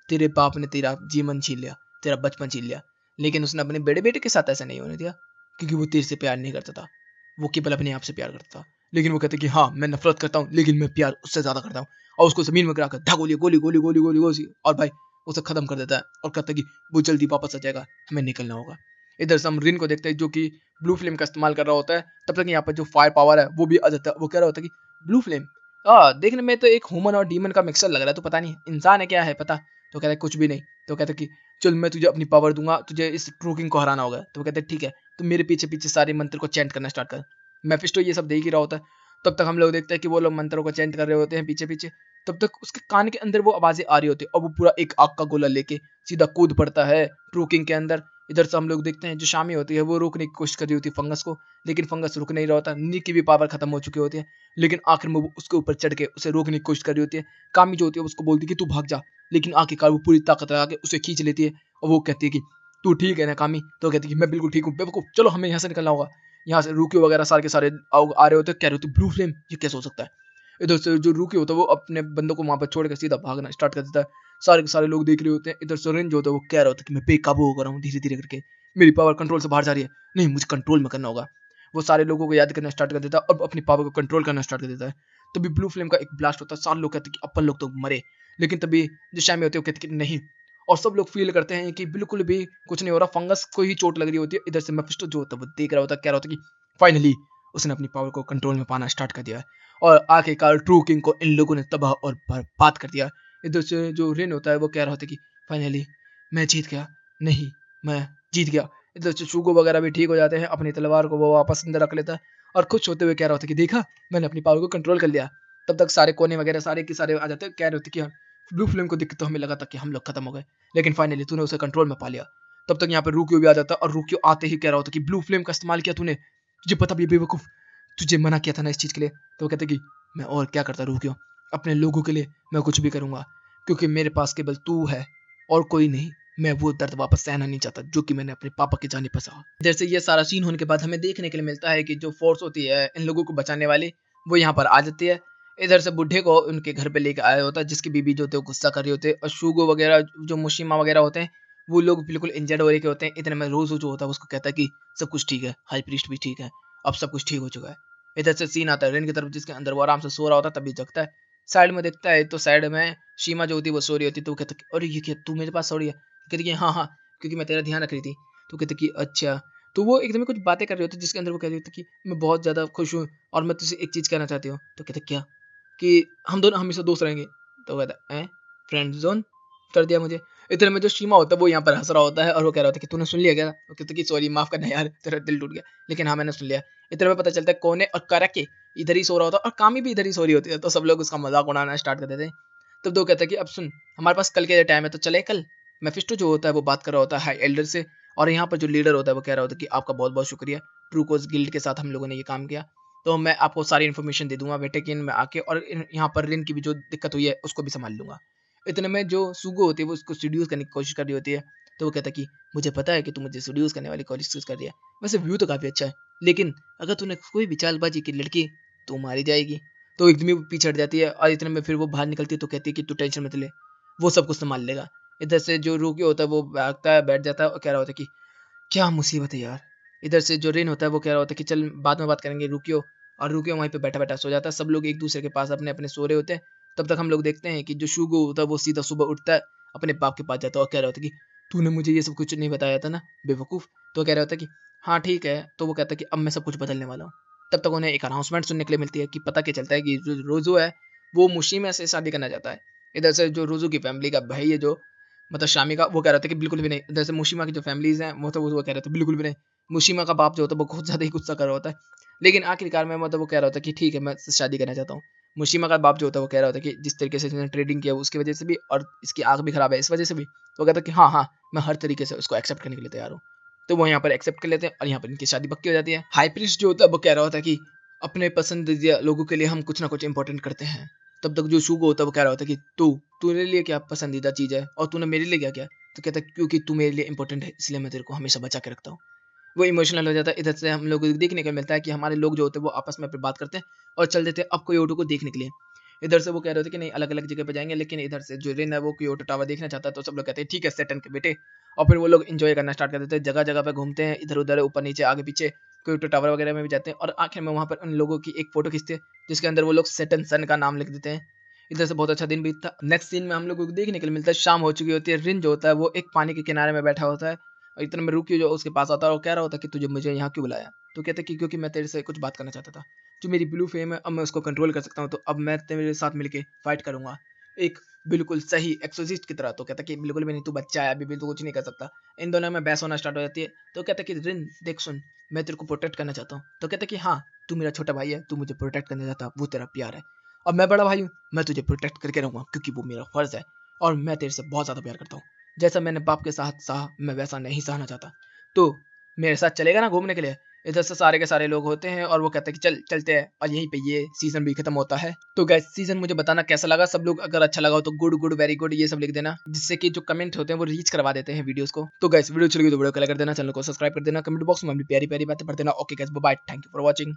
तेरे बाप ने तेरा जीवन छीन लिया, तेरा बचपन छीन लिया, लेकिन उसने अपने बड़े बेटे के साथ ऐसा नहीं होने दिया, क्योंकि वो तेरे से प्यार नहीं करता था, वो केवल अपने आप से प्यार करता था। लेकिन वो कहते कि हाँ मैं नफरत करता हूँ लेकिन मैं प्यार उससे ज्यादा करता हूँ, और उसको जमीन में गिराकर धा गोली गोली गोली गोली गोली गोली और भाई उसे खत्म कर देता है और कहता है कि वो जल्दी वापस आ जाएगा, हमें निकलना होगा। इधर से हम रिन को देखते हैं जो कि ब्लू फ्लेम का इस्तेमाल कर रहा होता है। तब तक यहाँ पर जो फायर पावर है वो भी आ जाता है। वो कह रहा होता है कि ब्लू फ्लेम देखने में तो एक ह्यूमन और डीमन का मिक्सर लग रहा है, तो पता नहीं इंसान है क्या है पता। तो कहता है कुछ भी नहीं। तो कहता है कि चल मैं तुझे अपनी पावर दूंगा, तुझे इस ट्रूकिंग को हराना होगा। तो कहते हैं ठीक है, तो मेरे पीछे पीछे सारे मंत्र को चैंट करना स्टार्ट कर। मेफिस्टो ये सब देख ही रहा होता है। तब तक हम लोग देखते हैं कि वो लोग मंत्रों को चैंट कर रहे होते हैं पीछे पीछे। तब तक उसके कान के अंदर वो आवाजें आ रही होती है और वो पूरा एक आग का गोला लेके सीधा कूद पड़ता है ट्रूकिंग के अंदर। इधर से हम लोग देखते हैं जो शामी होती है वो रोकने की कोशिश कर रही होती है फंगस को, लेकिन फंगस रुक नहीं रहा होता। नी की भी पावर खत्म हो चुकी होती है, लेकिन आखिर में वो उसके ऊपर चढ़ के उसे रोकने की कोशिश कर रही होती है। कामी जो होती है उसको बोलती है कि तू भाग जा, लेकिन आखिरकार वो पूरी ताकत लगा के उसे खींच लेती है और वो कहती है कि तू ठीक है ना कामी। तो कहती है कि मैं बिल्कुल ठीक हूँ बेवकूफ, चलो हमें यहाँ से निकलना होगा। यहाँ से रूकी वगैरह सारे के सारे आ रहे होते हैं, कह रहे होते ब्लू फ्लेम ये कैसे हो सकता है। इधर से जो रूकी होता है वो अपने बंदों को वहां पर छोड़ कर सीधा भागना स्टार्ट कर देता है। सारे के सारे लोग देख रहे होते हैं। इधर से रेंज जो होता है वो कह रहा होता है कि मैं बेकाबू हो रहा हूँ धीरे धीरे करके, मेरी पावर कंट्रोल से बाहर जा रही है, नहीं मुझे कंट्रोल में करना होगा। वो सारे लोगों को याद करना स्टार्ट कर देता है और अपनी पावर को कंट्रोल करना स्टार्ट कर देता है। तभी ब्लू फ्लेम का एक ब्लास्ट होता है, सारे लोग कहते हैं कि अपन लोग तो मरे। लेकिन तभी जो शैमी होते हैं वो कहते हैं कि नहीं, और सब लोग फील करते हैं कि बिल्कुल भी कुछ नहीं हो रहा, फंगस को ही चोट लग रही होती है। इधर से मेफिस्टो जो होता है वो देख रहा होता है, कह रहा होता है कि फाइनली उसने अपनी पावर को कंट्रोल में पाना स्टार्ट कर दिया है और आखिरकार ट्रू किंग को इन लोगों ने तबाह और बर्बाद कर दिया। इधर से जो रिन होता है वो कह रहा होता है कि फाइनली मैं जीत गया, नहीं मैं जीत गया। इधर से शुगो वगैरह भी ठीक हो जाते हैं, अपनी तलवार को वो वापस अंदर रख लेता है और खुश होते हुए कह रहा होता है कि देखा मैंने अपनी पावर को कंट्रोल कर लिया। तब तक सारे कोने वगैरह सारे के सारे आ जाते हैं, कह रहे होते कि ब्लू फ्लेम को देख के तो हमें लगा था कि हम लोग खत्म हो गए, लेकिन फाइनली तूने उसे कंट्रोल में पा लिया। तब तक यहाँ पे रूकियो भी आ जाता है और रूकियो आते ही कह रहा होता कि ब्लू फ्लेम का इस्तेमाल किया तूने, तुझे पता भी है बेवकूफ, तुझे मना किया था ना इस चीज के लिए। तो वो कहते कि मैं और क्या करता रूकियो, अपने लोगों के लिए मैं कुछ भी करूंगा, क्योंकि मेरे पास केवल तू है और कोई नहीं। मैं वो दर्द वापस सहना नहीं चाहता जो कि मैंने अपने पापा के जाने पर सहा। इधर से ये सारा सीन होने के बाद हमें देखने के लिए मिलता है कि जो फोर्स होती है इन लोगों को बचाने वाली वो यहाँ पर आ जाती है। इधर से बुढ़े को उनके घर पे लेके आया होता है, जिसकी बीबी जो होते हैं गुस्सा कर रही होते हैं, और शुगो वगैरह जो मुशिमा वगैरह होते हैं वो लोग बिल्कुल इंजर्ड हो रहे के होते हैं। इतने में रोजो जो होता है उसको कहता है कि सब कुछ ठीक है, हाई प्रीस्ट भी ठीक है, अब सब कुछ ठीक हो चुका है। इधर से सीन आता है रेन की तरफ, जिसके अंदर वो आराम से सो रहा होता है, तभी जगता है। साइड में देखता है तो साइड में शीमा जो होती है वो सो रही होती है। तो वो कहता है अरे ये क्या तू मेरे पास सो रही है। कहती कि हाँ हाँ क्योंकि मैं तेरा ध्यान रख रही थी। तो कहते कि अच्छा। तो वो एकदम कुछ बातें कर रही होती है जिसके अंदर वो कह रही होती है कि मैं बहुत ज़्यादा खुश हूँ और मैं तुझसे एक चीज़ कहना चाहती हूँ। तो कहते क्या, कि हम दोनों हमेशा दोस्त रहेंगे। तो कहता है फ्रेंड जोन कर दिया मुझे। इतने में जो शीमा होता है वो यहाँ पर हंस रहा होता है और वो कह रहा होता है कि तूने सुन लिया क्या। वो कहते कि सॉरी माफ करना यार तेरा दिल टूट गया, लेकिन हाँ मैंने सुन लिया। इतने में पता चलता है कौन है और करके इधर ही सो रहा होता है और कामी भी इधर ही सो रही होती है। तो सब लोग उसका मजाक उड़ाना स्टार्ट कर देते हैं। तब तो कहता है कि अब सुन, हमारे पास कल के टाइम है तो चले कल। मेफिस्टो जो होता है वो बात कर रहा होता है हाई एल्डर से, और यहाँ पर जो लीडर होता है वो कह रहा होता है कि आपका बहुत बहुत शुक्रिया, ट्रूकोस गिल्ड के साथ हम लोगों ने ये काम किया, तो मैं आपको सारी इन्फॉर्मेशन दे दूंगा बेटे कि में आके, और यहाँ पर रिन की भी जो दिक्कत हुई है उसको भी संभाल लूंगा। इतने में जो सुगो होती है वो उसको सीड्यूस करने की कोशिश कर रही होती है। तो वो कहता है कि मुझे पता है कि तू मुझे सीड्यूस करने वाली कोशिश कर रही है, वैसे व्यू तो काफी अच्छा है, लेकिन अगर तूने कोई भी चालबाजी की लड़की तो मारी जाएगी। तो एकदम ही पीछे हट जाती है और इतने में फिर वो बाहर निकलती है। तो कहती है कि तू टेंशन मत ले, वो सब कुछ संभाल लेगा। इधर से जो रूकी होता है वो भागता है बैठ जाता है और कह रहा होता है कि क्या मुसीबत है यार। इधर से जो रेन होता है वो कह रहा होता है कि चल बाद में बात करेंगे रुकियो, और रुकियो वहीं पे बैठा बैठा सो जाता है। सब लोग एक दूसरे के पास अपने अपने सो रहे होते हैं। तब तक हम लोग देखते हैं कि जो शुगो होता है वो सीधा सुबह उठता है, अपने बाप के पास जाता है और कह रहा होता है कि तूने मुझे ये सब कुछ नहीं बताया था ना बेवकूफ़। तो कह रहा होता है कि हाँ ठीक है। तो वो कहता है कि अब मैं सब कुछ बदलने वाला हूँ। तब तक उन्हें एक अनाउंसमेंट सुनने के लिए मिलती है कि पता क्या चलता है कि जो रोजो है वो मुशीमा से शादी करना चाहता है। इधर से जो रोजो की फैमिली का भाई है जो मतलब शामी का, वो कह रहा था कि बिल्कुल भी नहीं। जैसे मुशिमा की जो फैमिलीज हैं वो कह रहे थे बिल्कुल भी नहीं। मुशिमा का बाप जो होता है वो बहुत ज़्यादा ही गुस्सा कर रहा होता है, लेकिन आखिरकार में मतलब वो कह रहा होता है कि ठीक है मैं इससे शादी करना चाहता हूँ। मुशिमा का बाप जो होता है वो कह रहा होता है कि जिस तरीके से इसने ट्रेडिंग किया उसकी वजह से भी, और इसकी आंख भी खराब है इस वजह से भी। तो कहता है कि हाँ हाँ मैं हर तरीके से उसको एक्सेप्ट करने के लिए तैयार हूँ। तो वो यहाँ पर एक्सेप्ट कर लेते हैं और यहाँ पर इनकी शादी पक्की हो जाती है। हाई प्रीस्ट जो होता है वो कह रहा होता है कि अपने पसंदीदा लोगों के लिए हम कुछ ना कुछ इंपॉर्टेंट करते हैं। तब तक जो शुगो होता है वो कह रहा होता है कि तूने लिए क्या पसंदीदा चीज़ है और तूने मेरे लिए क्या किया? तो कहता है क्योंकि तू मेरे लिए इंपॉर्टेंट है इसलिए मैं तेरे को हमेशा बचा के रखता हूँ। वो इमोशनल हो जाता है। इधर से हम लोग को देखने को मिलता है कि हमारे लोग जो होते हैं वो आपस में फिर बात करते हैं और चल देते हैं अब क्योटो को देखने के लिए। इधर से वो कह रहे थे कि नहीं अलग-अलग जगह पे जाएँगे, लेकिन इधर से जो रिन है वो क्योटो टावर देखना चाहता है, तो सब लोग कहते हैं ठीक है सैटर्न के बेटे। और फिर वो लोग एन्जॉय करना स्टार्ट कर देते हैं, जगह-जगह पे घूमते हैं, इधर-उधर, ऊपर-नीचे, आगे-पीछे, क्योटो टावर वगैरह में भी जाते हैं और आखिर में वहाँ पर उन लोगों की एक फ़ोटो खींचते हैं, जिसके अंदर वो लोग सैटर्न सन का नाम लिख देते हैं। इधर से बहुत अच्छा दिन बीतता। नेक्स्ट सीन में हम लोगों को देखने के लिए मिलता है शाम हो चुकी होती है, रिन जो होता है वो एक पानी के किनारे में बैठा होता है और इतने में रुकी जो उसके पास आता है और कह रहा होता है कि तुझे मुझे यहाँ क्यों बुलाया? तो कहता है कि क्योंकि मैं तेरे से कुछ बात करना चाहता था। जो मेरी ब्लू फ्लेम है अब मैं उसको कंट्रोल कर सकता हूँ, तो अब मैं तेरे साथ मिलके फाइट करूँगा। एक बिल्कुल सही एक्सोर्सिस्ट की तरह। तो कहता है कि बिल्कुल भी नहीं, तू बच्चा है, अभी भी तू कुछ नहीं कर सकता। इन दोनों में बहस होना स्टार्ट हो जाती है। तो कहता है कि रिन देख सुन, मैं तेरे को प्रोटेक्ट करना चाहता हूँ। तो कहता है कि हाँ, तू मेरा छोटा भाई है, तू मुझे प्रोटेक्ट करना चाहता, वो तेरा प्यार है। और मैं बड़ा भाई हूँ, मैं तुझे प्रोटेक्ट करके रहूँगा क्योंकि वो मेरा फ़र्ज़ है और मैं तेरे से बहुत ज़्यादा प्यार करता हूँ। जैसा मैंने बाप के साथ सहा, मैं वैसा नहीं सहना चाहता। तो मेरे साथ चलेगा ना घूमने के लिए? इधर से सारे के सारे लोग होते हैं और वो कहते हैं कि चल चलते हैं और यहीं पे ये सीज़न भी खत्म होता है। तो गाइस सीज़न मुझे बताना कैसा लगा? सब लोग अगर अच्छा लगा हो तो गुड गुड, वेरी गुड ये सब लिख देना, जिससे कि जो कमेंट होते हैं वो रीच करवा देते हैं वीडियोज़ को। तो गाइस वीडियो अच्छी लगी तो वीडियो को लाइक कर देना, चैनल को सब्सक्राइब कर देना, कमेंट बॉक्स में अपनी प्यारी-प्यारी बातें पढ़ देना। Okay guys bye bye, thank you for watching.